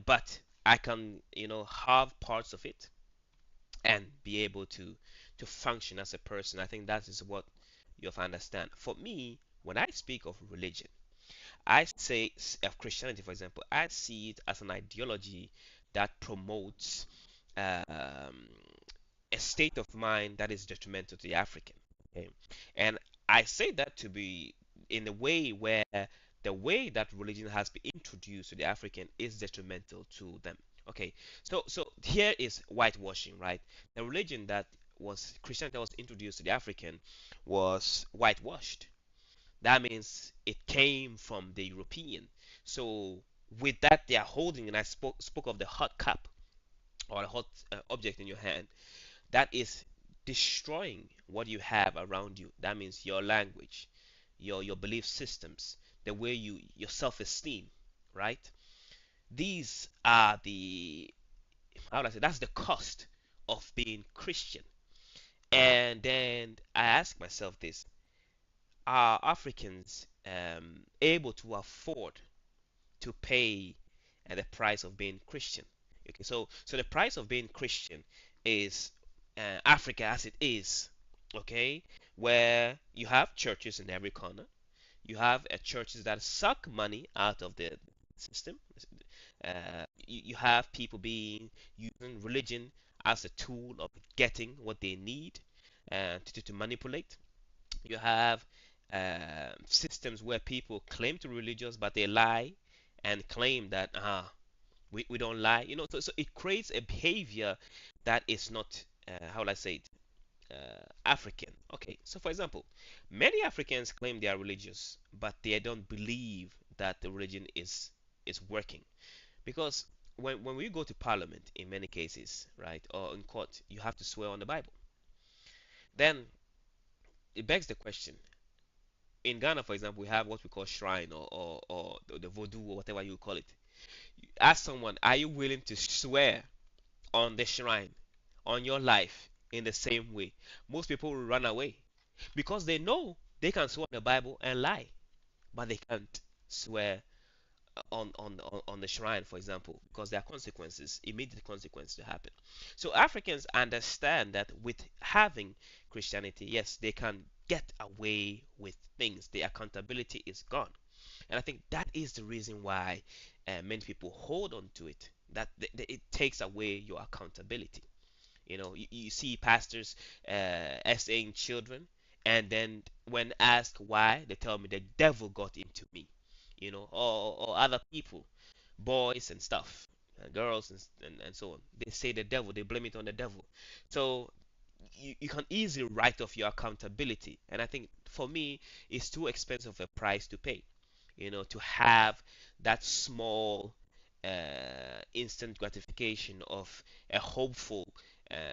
but I can, you know, have parts of it and be able to function as a person. I think that is what you have to understand. For me, when I speak of religion, I say of Christianity, for example, I see it as an ideology that promotes um, a state of mind that is detrimental to the African. Okay? And I say that to be in a way where the way that religion has been introduced to the African is detrimental to them. Okay, so here is whitewashing, right? The religion that was Christianity that was introduced to the African was whitewashed. That means it came from the European. So with that they are holding, and I spoke of the hot cup or a hot object in your hand, that is destroying what you have around you. That means your language, your belief systems, the way your self-esteem, right? These are the, how do I say, that's the cost of being Christian. And then I ask myself this: are Africans able to afford to pay the price of being Christian? Okay, so the price of being Christian is Africa as it is. Okay, where you have churches in every corner, you have churches that suck money out of the system. You have people being using religion as a tool of getting what they need to manipulate. You have systems where people claim to be religious but they lie and claim that we don't lie. So it creates a behavior that is not how will I say it, African. Okay, so for example, many Africans claim they are religious, but they don't believe that the religion is working because when we go to parliament, in many cases, right, or in court, you have to swear on the Bible. Then it begs the question. In Ghana, for example, we have what we call shrine or the voodoo or whatever you call it. Ask someone, are you willing to swear on the shrine, on your life in the same way? Most people will run away because they know they can swear on the Bible and lie, but they can't swear on the shrine, for example, because there are consequences, immediate consequences to happen. So Africans understand that with having Christianity, yes, they can get away with things. The accountability is gone, and I think that is the reason why many people hold on to it. That it takes away your accountability. You see pastors essaying children, and then when asked why, they tell me the devil got into me, or other people, boys and stuff, girls and so on. They say the devil, they blame it on the devil. So you can easily write off your accountability, and I think for me, it's too expensive a price to pay, to have that small instant gratification of a hopeful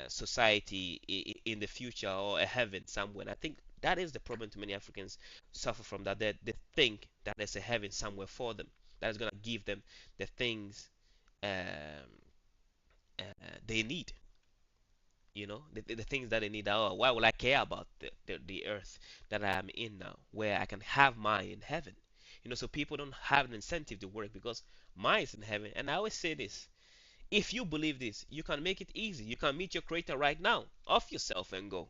society in the future or a heaven somewhere. And I think that is the problem to many Africans suffer from, that they think that there's a heaven somewhere for them that is going to give them the things um, they need. The things that they need. Oh, why will I care about the earth that I am in now, where I can have mine in heaven? So people don't have an incentive to work because mine is in heaven. And I always say this: if you believe this, you can make it easy. You can meet your creator right now, off yourself and go.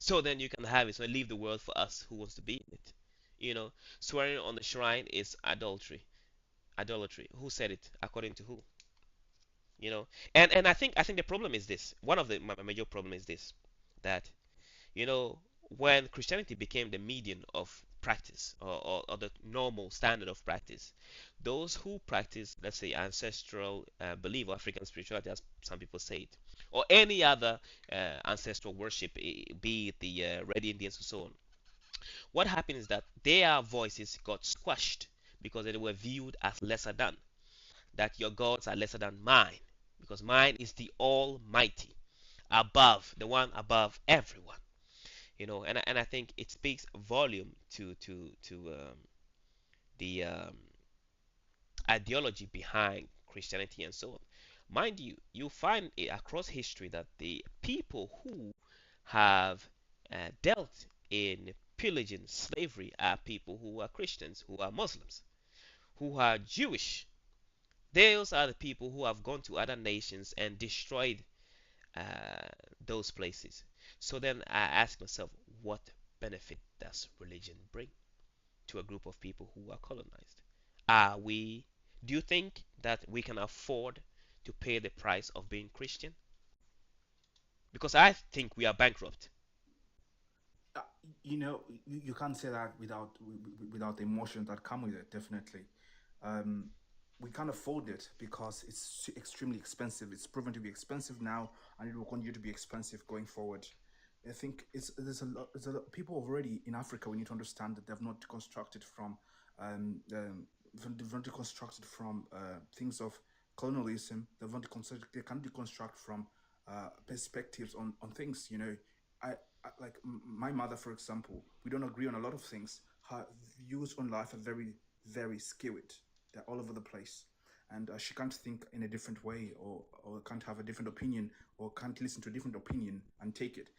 So then you can have it. So leave the world for us who wants to be in it. Swearing on the shrine is adultery. Idolatry. Who said it? According to who? You know. And I think the problem is this. One of the my major problem is this, that you know when Christianity became the median of practice, or the normal standard of practice, those who practice, let's say, ancestral belief or African spirituality, as some people say it, or any other ancestral worship, be it the Red Indians and so on, what happened is that their voices got squashed because they were viewed as lesser than, that your gods are lesser than mine, because mine is the Almighty, above, the one above everyone. And I think it speaks volume to the ideology behind Christianity and so on. Mind you, you find across history that the people who have dealt in pillaging slavery are people who are Christians, who are Muslims, who are Jewish. Those are the people who have gone to other nations and destroyed uh, those places. So then I ask myself, what benefit does religion bring to a group of people who are colonized? Are we? Do you think that we can afford to pay the price of being Christian? Because I think we are bankrupt. you can't say that without the emotions that come with it. Definitely, um, we can't afford it because it's extremely expensive. It's proven to be expensive now, and it will continue to be expensive going forward. I think there's a lot, people already in Africa. We need to understand that they've not deconstructed from they've not deconstructed from things of colonialism. They can't deconstruct from perspectives on things. I, like my mother, for example, we don't agree on a lot of things. Her views on life are very, very skewed. They're all over the place, and she can't think in a different way, or can't have a different opinion, or can't listen to a different opinion and take it.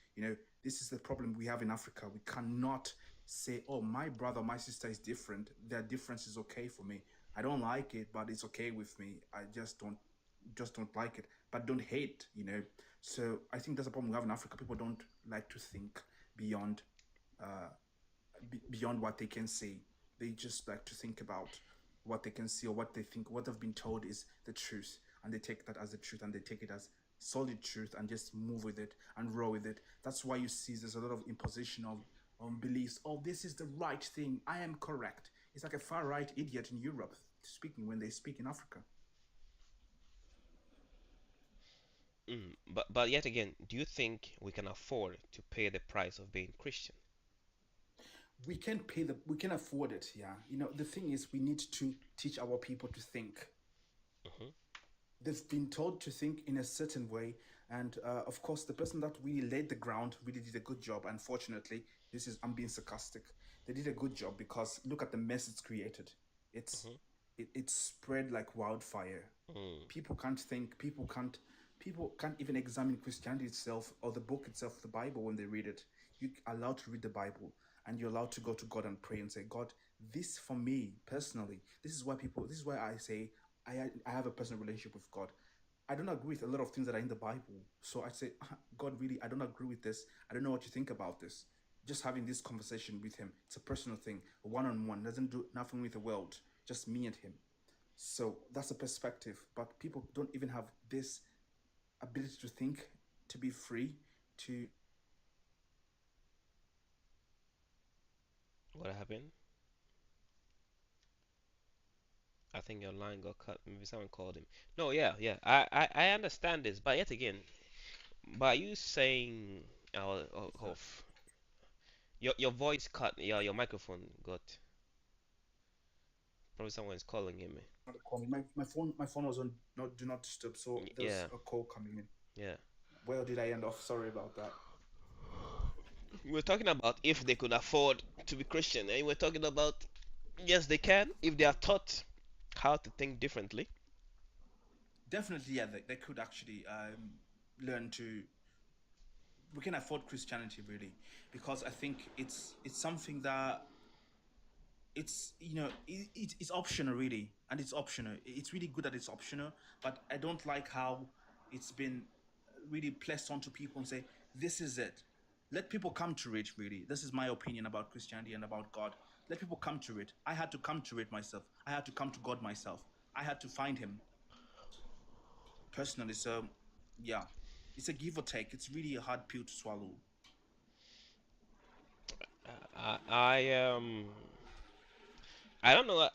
This is the problem we have in Africa. We cannot say, "Oh, my brother, my sister is different. Their difference is okay for me. I don't like it, but it's okay with me. I just don't like it, but don't hate. So I think that's a problem we have in Africa. People don't like to think beyond uh, beyond what they can see. They just like to think about what they can see, or what they think, what they've been told is the truth, and they take that as the truth, and they take it as solid truth, and just move with it and roll with it. That's why you see there's a lot of imposition of beliefs. Oh, this is the right thing. I am correct. It's like a far right idiot in Europe speaking when they speak in Africa. But yet again, do you think we can afford to pay the price of being Christian? We can afford it. Yeah, the thing is, we need to teach our people to think. Hmm. They've been told to think in a certain way, and of course the person that really laid the ground really did a good job. Unfortunately, I'm being sarcastic. They did a good job, because look at the mess it's created. Hmm. It's spread like wildfire. Mm. People can't even examine Christianity itself, or the book itself, the Bible, when they read it. You're allowed to read the Bible, and you're allowed to go to God and pray and say, God, this for me personally, this is why I say I have a personal relationship with God. I don't agree with a lot of things that are in the Bible. So I say, God, really, I don't agree with this. I don't know what you think about this. Just having this conversation with him, it's a personal thing, one on one, doesn't do nothing with the world, just me and him. So that's a perspective. But people don't even have this ability to think, to be free, to. What happened? I think your line got cut. Maybe someone called him. No, yeah, yeah. I understand this, but yet again, by you saying, your voice cut. Yeah, your microphone got. Probably someone's calling him. Not a call. My phone was on not do not disturb, so there's Yeah, a call coming in. yeah. Where did I end off? Sorry about that. We're talking about if they could afford to be Christian, and we're talking about yes, they can if they are taught how to think differently. Definitely, yeah, they could actually learn to. We can afford Christianity, really, because I think it's something that it's optional, really, and it's optional. It's really good that it's optional, but I don't like how it's been really placed onto people and say, this is it. Let people come to it, really. This is my opinion about Christianity and about God. Let people come to it. I had to come to it myself. I had to come to God myself. I had to find him personally. So yeah, it's a give or take. It's really a hard pill to swallow. I don't know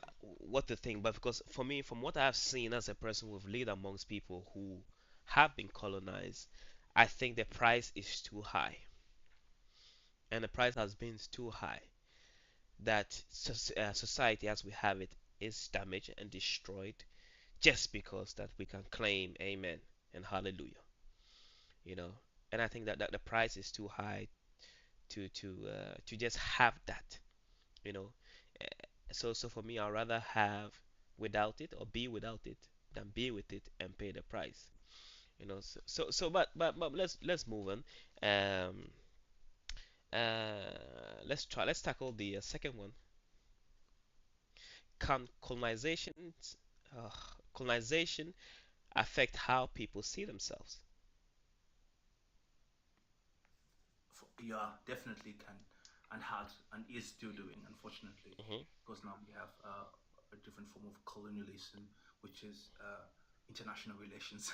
what to think, but because for me, from what I've seen as a person who've lived amongst people who have been colonized, I think the price is too high, and the price has been too high that society as we have it is damaged and destroyed just because that we can claim amen and hallelujah, you know. And I think that the price is too high to just have that, you know. Uh, so for me, I'd rather have without it or be without it than be with it and pay the price, you know. But let's move on. Um, let's tackle the second one. Can uh, colonization affect how people see themselves? Yeah, definitely can, and had, and is still doing, unfortunately, Hmm. because now we have a different form of colonialism, which is international relations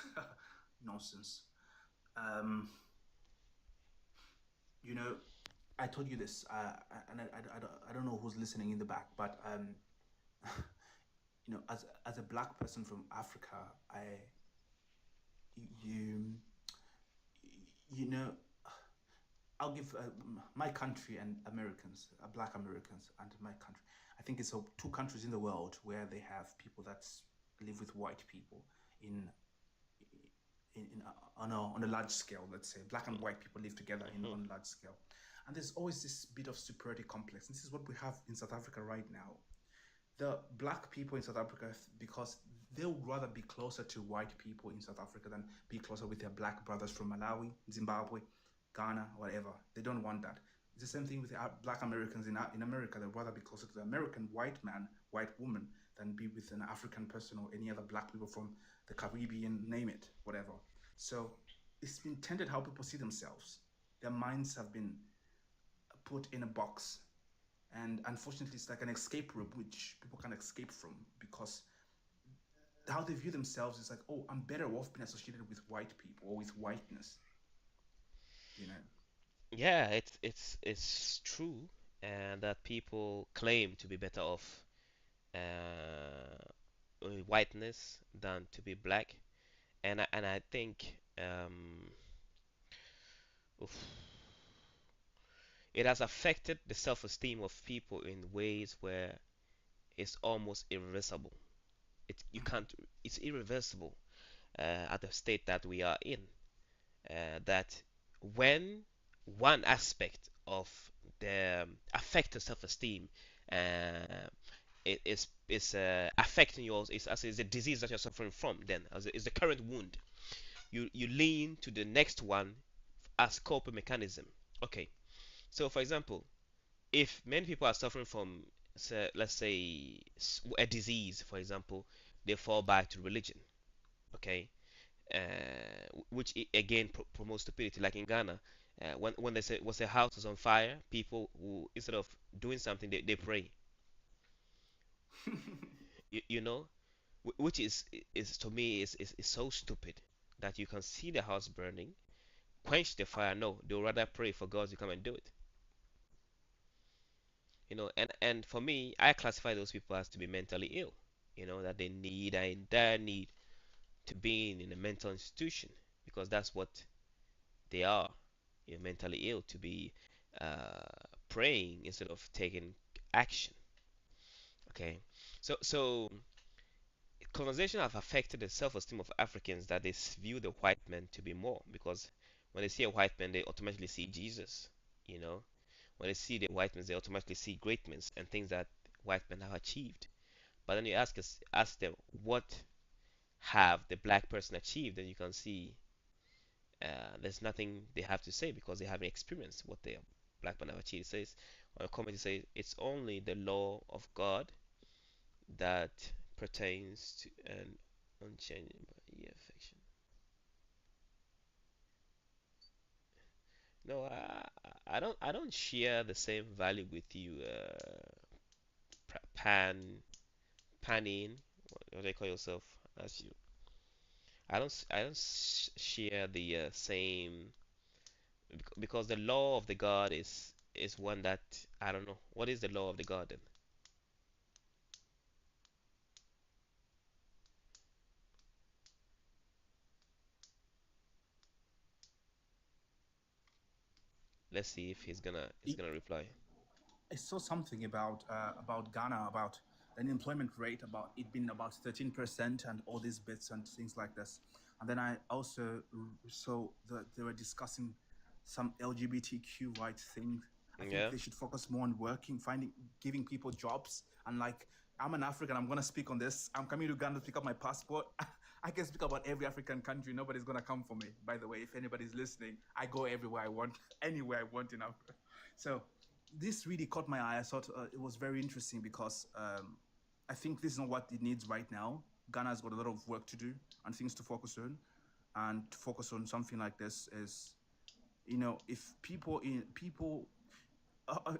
nonsense. Um, you know, I told you this, and I don't know who's listening in the back, but as a black person from Africa, I you you know I'll give my country and Americans, black Americans, and my country. I think it's two countries in the world where they have people that live with white people in on a large scale. Let's say black and white people live together Mhm. on a large scale, and there's always this bit of superiority complex. This is what we have in South Africa right now. The black people in South Africa, because they would rather be closer to white people in South Africa than be closer with their black brothers from Malawi, Zimbabwe, Ghana, whatever. They don't want that. It's the same thing with the black Americans in America. They'd rather be closer to the American white man, white woman, than be with an African person or any other black people from the Caribbean, name it, whatever. So it's been tended how people see themselves. Their minds have been put in a box, and unfortunately it's like an escape room which people can escape from, because how they view themselves is like, oh, I'm better off being associated with white people or with whiteness, you know. Yeah, it's true, and that people claim to be better off with whiteness than to be black, and I think oof, it has affected the self-esteem of people in ways where it's almost irreversible. You Mm-hmm. can't. It's irreversible at the state that we are in. That when one aspect of the affected self-esteem uh, is affecting yours, is as is the disease that you're suffering from, then as is the current wound, you lean to the next one as coping mechanism. Okay, so for example, if many people are suffering from, say, let's say, a disease, for example, they fall back to religion. Okay, which again promotes stupidity. Like in Ghana, when they say was a house is on fire, people who instead of doing something they pray. You know, which is to me is so stupid that you can see the house burning, quench the fire. No, they'll rather pray for God to come and do it. And for me, I classify those people as to be mentally ill. That they need a dire need to be in a mental institution because that's what they are. Mentally ill to be uh, praying instead of taking action. Okay, so colonization have affected the self-esteem of Africans that they view the white man to be more because when they see a white man, they automatically see Jesus. You know, when they see the white men, they automatically see great men and things that white men have achieved. But then you ask them what have the black person achieved, and you can see there's nothing they have to say because they haven't experienced what the black man have achieved. It says on a comment, it says it's only the law of God that pertains to an unchanging yeah, affection. No, I don't share the same value with you, panin, what do they call yourself as you. I don't share the same because the law of the God is one that I don't know. What is the law of the God then? Let's see if he's gonna reply. I saw something about Ghana, about the unemployment rate, about it being about 13% and all these bits and things like this. And then I also saw that they were discussing some LGBTQ rights thing. I think Yeah. they should focus more on working, finding, giving people jobs. And like, I'm an African, I'm gonna speak on this. I'm coming to Ghana to pick up my passport. I can speak about every African country. Nobody's gonna come for me. By the way, if anybody's listening, I go everywhere I want, anywhere I want in Africa. So this really caught my eye. I thought it was very interesting because I think this is not what it needs right now. Ghana's got a lot of work to do and things to focus on, and to focus on something like this is, if people,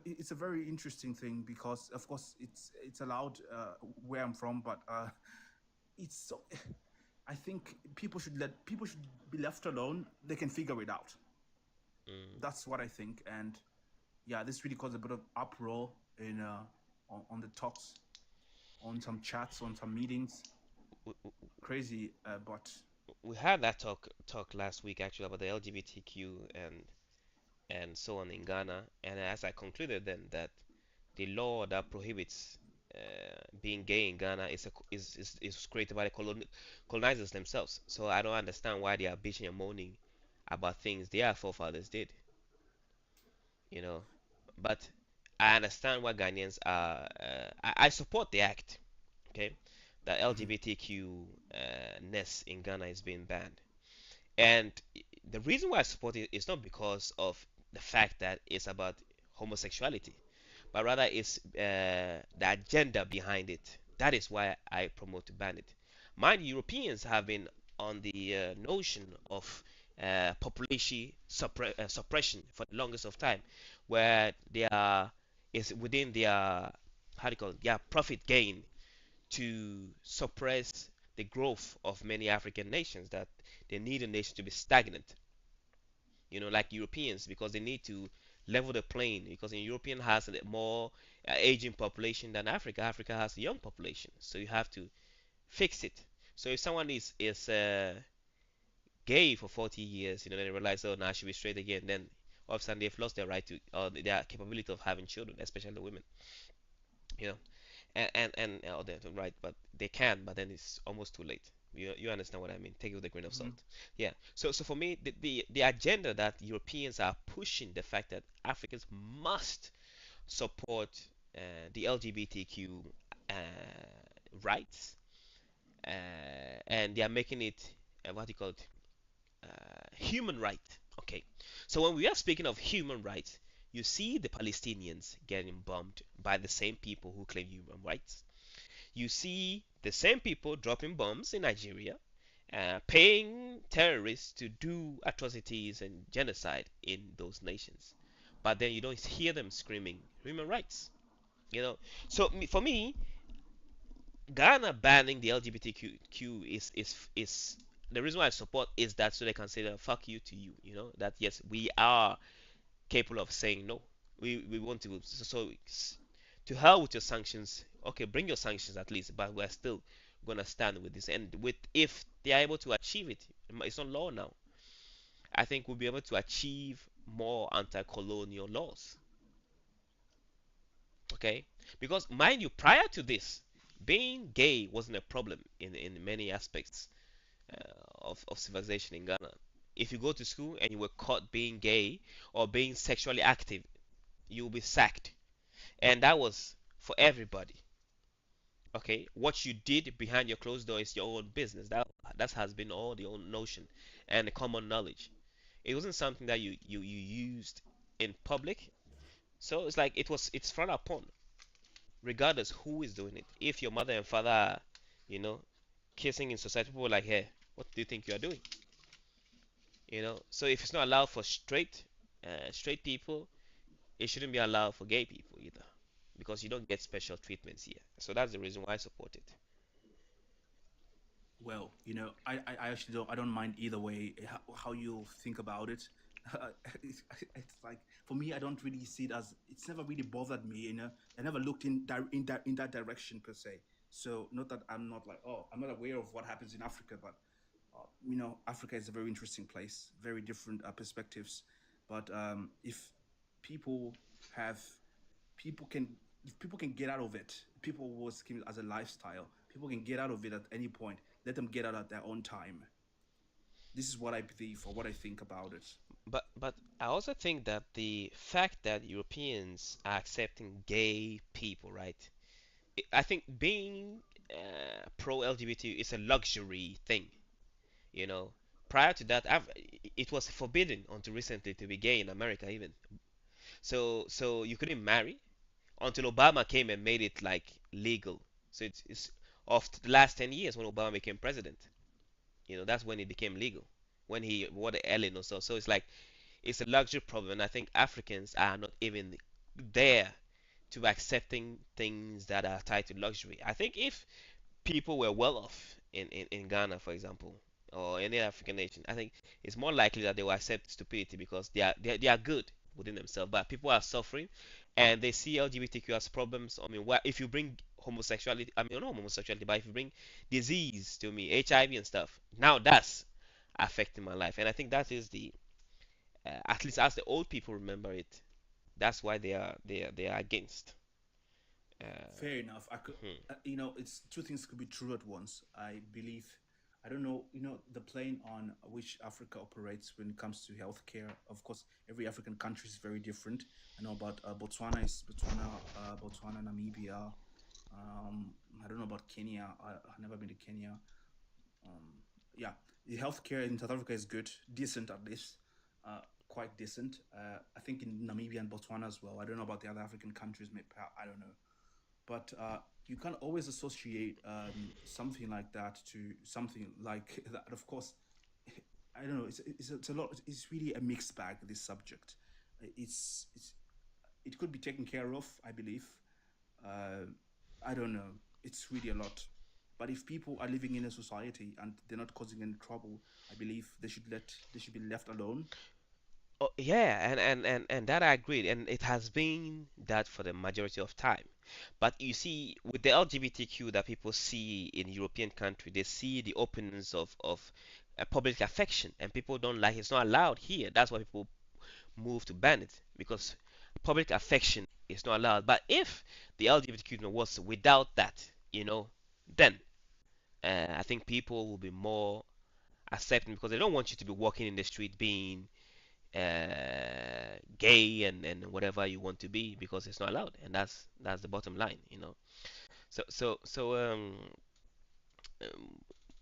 it's a very interesting thing because of course it's allowed where I'm from, but it's so. I think people should be left alone. They can figure it out. Mm. That's what I think, and yeah, this really caused a bit of uproar in on the talks, on some chats, on some meetings. We, Crazy, but we had that talk last week actually about the LGBTQ and so on in Ghana, and as I concluded then that the law that prohibits being gay in Ghana is created by the colonizers themselves. So I don't understand why they are bitching and moaning about things their forefathers did, you know. But I understand why Ghanaians are. I support the act, okay, that mhm. LGBTQ ness in Ghana is being banned. And the reason why I support it is not because of the fact that it's about homosexuality, but rather it's the agenda behind it. That is why I promote to ban it. Mind you, Europeans have been on the notion of population suppression for the longest of time, where they are is within their how do you call it, their profit gain to suppress the growth of many African nations, that they need a nation to be stagnant, like Europeans, because they need to level the plane, because in European has a more aging population than Africa. Africa has a young population, so you have to fix it. So if someone is gay for 40 years, then they realize, oh, now I should be straight again, then all of a sudden they've lost their right to, or their capability of having children, especially the women, you know. And oh, they're right, but they can, but then it's almost too late. You understand what I mean? Take it with a grain of Mhm. salt. Yeah. So for me, the agenda that Europeans are pushing, the fact that Africans must support the LGBTQ uh, rights, and they are making it what do you call it? Human right. Okay. So when we are speaking of human rights, you see the Palestinians getting bombed by the same people who claim human rights. You see the same people dropping bombs in Nigeria, paying terrorists to do atrocities and genocide in those nations. But then you don't hear them screaming human rights. You know, so for me, Ghana banning the LGBTQ is the reason why I support is that so they can say that fuck you to you. That yes, we are capable of saying no. We want to to hell with your sanctions. Okay, bring your sanctions at least, but we're still gonna stand with this. And with if they are able to achieve it, it's not law now. I think we'll be able to achieve more anti-colonial laws. Okay, because mind you, prior to this, being gay wasn't a problem in many aspects of civilization in Ghana. If you go to school and you were caught being gay or being sexually active, you'll be sacked, and that was for everybody. Okay, what you did behind your closed door is your own business. That has been all the own notion and the common knowledge. It wasn't something that you used in public. So it's like it's frowned upon, regardless who is doing it. If your mother and father are, you know, kissing in society, people are like, hey, what do you think you are doing? So if it's not allowed for straight people, it shouldn't be allowed for gay people either, because you don't get special treatments here. So that's the reason why I support it. Well, I actually don't mind either way how you think about it. It's like for me, I don't really see it as it's never really bothered me. I never looked in that direction per se. So not that I'm not like I'm not aware of what happens in Africa, but Africa is a very interesting place, very different perspectives. But if people have people can if people can get out of it, people will scheme it as a lifestyle. People can get out of it at any point. Let them get out at their own time. This is what I believe or what I think about it. But I also think that the fact that Europeans are accepting gay people, right? I think being pro LGBT is a luxury thing. You know, prior to that, it was forbidden until recently to be gay in America even. So you couldn't marry until Obama came and made it like legal. So it's of the last 10 years when Obama became president. That's when it became legal. When he wore the Ellen or so. So it's like it's a luxury problem. And I think Africans are not even there to accepting things that are tied to luxury. I think if people were well off in Ghana, for example, or any African nation, I think it's more likely that they will accept stupidity because they are good. within themselves, but people are suffering, and they see LGBTQ as problems. I mean, if you bring homosexuality, I mean, not homosexuality, but if you bring disease to me, HIV and stuff, now that's affecting my life, and I think that is the at least as the old people remember it, that's why they are against. Fair enough. I could, Mhm. it's two things could be true at once. I believe, I don't know, the plane on which Africa operates when it comes to healthcare. Of course, every African country is very different. I know about Botswana, Namibia. Um, I don't know about Kenya. I've never been to Kenya. Um, yeah, the healthcare in South Africa is good, decent at least, quite decent. I think in Namibia and Botswana as well. I don't know about the other African countries. Maybe I don't know, but you can always associate something like that to something like that. Of course, I don't know. It's a lot. It's really a mixed bag. This subject, it's it could be taken care of. I believe. Uh, I don't know. It's really a lot. But if people are living in a society and they're not causing any trouble, I believe they should be left alone. Oh, yeah, and that I agree, and it has been that for the majority of time. But you see, with the LGBTQ that people see in European country, they see the openness of public affection, and people don't like it's not allowed here. That's why people move to ban it because public affection is not allowed. But if the LGBTQ was without that, then I think people will be more accepting because they don't want you to be walking in the street being gay and whatever you want to be because it's not allowed, and that's the bottom line. So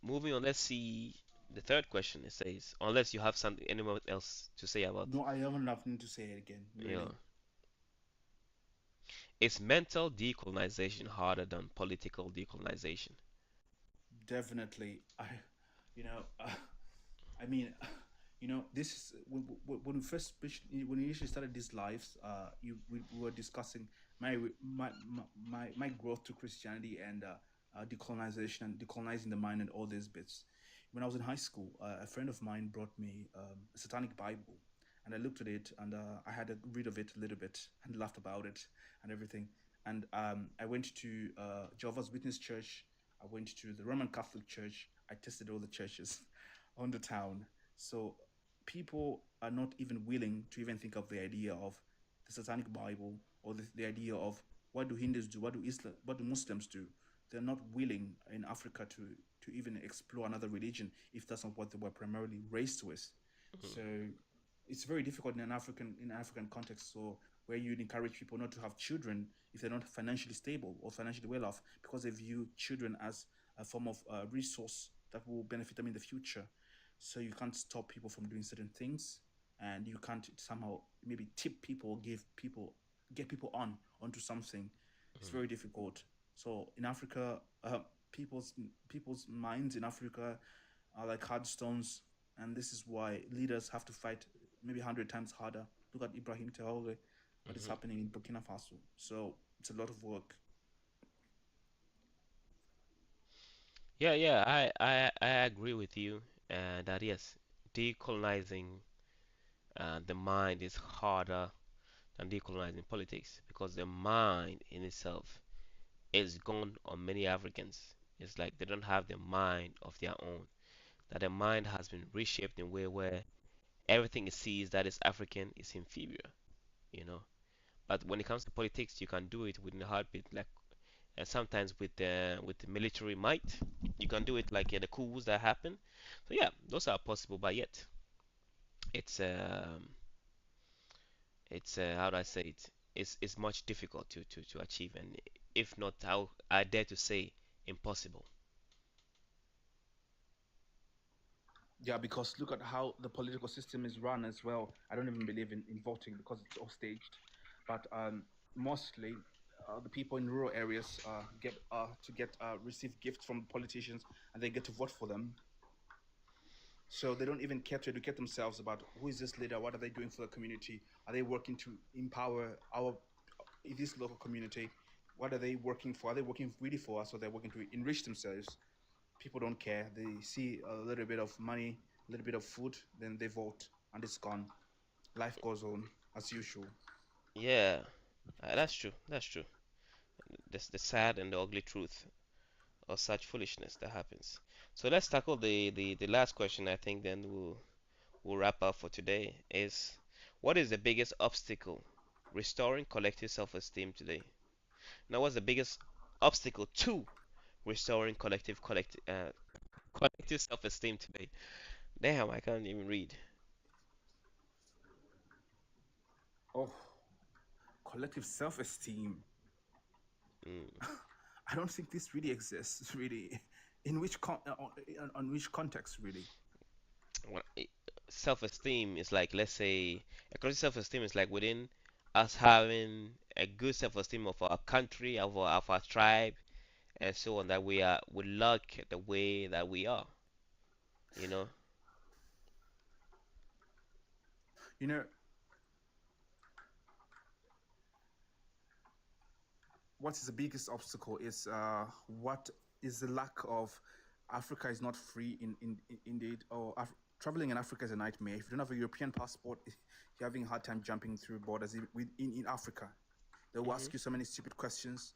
moving on, let's see the third question. It says, unless you have something anyone else to say about, No, I have nothing to say again, you know, really. is mental decolonization harder than political decolonization? Definitely. You know, I mean, this is when we when we initially started these lives. We were discussing my growth to Christianity and decolonization and decolonizing the mind and all these bits. When I was in high school, a friend of mine brought me a satanic Bible, and I looked at it and I had a read of it a little bit and laughed about it and everything. And I went to Jehovah's Witness Church. I went to the Roman Catholic Church. I tested all the churches on the town. So people are not even willing to even think of the idea of the Satanic Bible or the idea of what do Hindus do, what do Muslims do. They're not willing in Africa to even explore another religion if that's not what they were primarily raised with. Mhm, So it's very difficult in an African context. So where you'd encourage people not to have children if they're not financially stable or financially well off, because they view children as a form of resource that will benefit them in the future. So you can't stop people from doing certain things, and you can't somehow maybe tip people, get people onto something. It's mhm, very difficult. So in Africa, people's people's minds in Africa are like hard stones, and this is why leaders have to fight maybe 100 times harder. Look at Ibrahim Traore, what is mhm. happening in Burkina Faso. So it's a lot of work. Yeah, yeah, I agree with you, that yes, decolonizing the mind is harder than decolonizing politics because the mind in itself is gone on many Africans. It's like they don't have the mind of their own. That their mind has been reshaped in a way where everything it sees that is African is inferior, you know. But when it comes to politics, you can do it within a heartbeat. Like sometimes with the military might, you can do it like in the coups that happen. So yeah, those are possible, but yet it's how do I say it? It's much difficult to achieve, and if not, I dare to say impossible. Yeah, because look at how the political system is run as well. I don't even believe in voting because it's all staged. But mostly, the people in rural areas get receive gifts from politicians, and they get to vote for them. So they don't even care to educate themselves about who is this leader, what are they doing for the community, are they working to empower our this local community, what are they working for? Are they working really for us, or they're working to enrich themselves? People don't care. They see a little bit of money, a little bit of food, then they vote, and it's gone. Life goes on. as usual. Yeah, that's true. That's true. That's the sad and the ugly truth of such foolishness that happens. So let's tackle the last question. I think then we'll wrap up for today. Is what is the biggest obstacle restoring collective self-esteem today? Now, what's the biggest obstacle to restoring collective self-esteem today? Damn, I can't even read. Oh, collective self-esteem. Mm. I don't think this really exists. Really, in which on which context really? Well, self-esteem is like, let's say, a collective self-esteem is like within us having a good self-esteem of our country, of our tribe, and so on. That we like the way that we are. You know. You know, what is the biggest obstacle is what is the lack of Africa is not free indeed, or traveling in Africa is a nightmare. If you don't have a European passport, you're having a hard time jumping through borders in Africa. They will Mhm. ask you so many stupid questions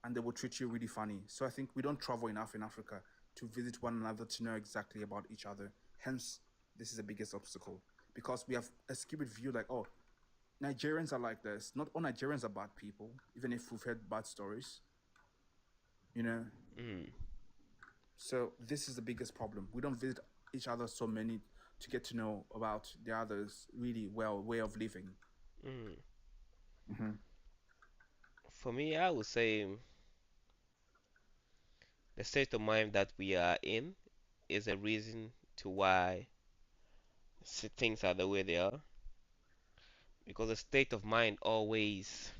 and they will treat you really funny. So I think we don't travel enough in Africa to visit one another to know exactly about each other. Hence, this is the biggest obstacle because we have a skewed view like, oh, Nigerians are like this. Not all Nigerians are bad people, even if we've heard bad stories, you know. Mm. So this is the biggest problem. We don't visit each other so many to get to know about the others really well way of living. Mm. Mm-hmm. For me, I would say the state of mind that we are in is a reason to why things are the way they are. Because the state of mind always,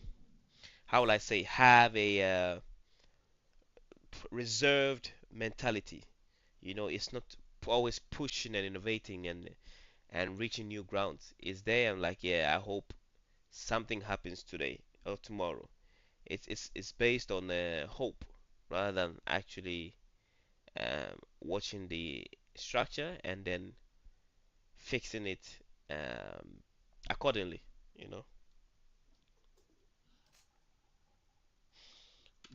how will I say, have a reserved mentality. It's not always pushing and innovating and reaching new grounds. It's there and like, yeah, I hope something happens today or tomorrow. It's based on hope rather than actually watching the structure and then fixing it um, accordingly. You know,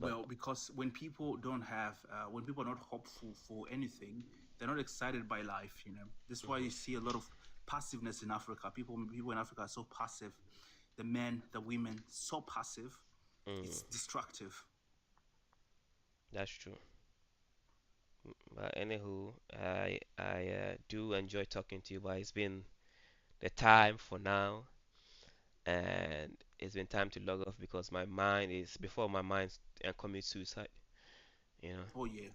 but Well, because when people are not hopeful for anything, they're not excited by life. You know, that's why you mhm, see a lot of passiveness in Africa. People in Africa are so passive. The men, the women, so passive. mm, It's destructive. that's true. But anywho, I do enjoy talking to you, but it's been the time for now, and it's been time to log off because my mind is before my mind commits suicide. You know. Oh yeah.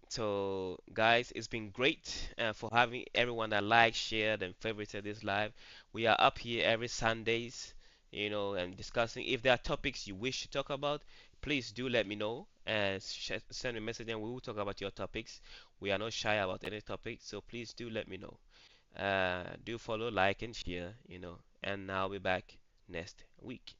So, guys, it's been great for having everyone that liked, shared, and favorited this live. We are up here every Sundays, and discussing. If there are topics you wish to talk about, please do let me know and send me a message, and we will talk about your topics. We are not shy about any topic, so please do let me know. Do follow, like, and share, and I'll be back next week.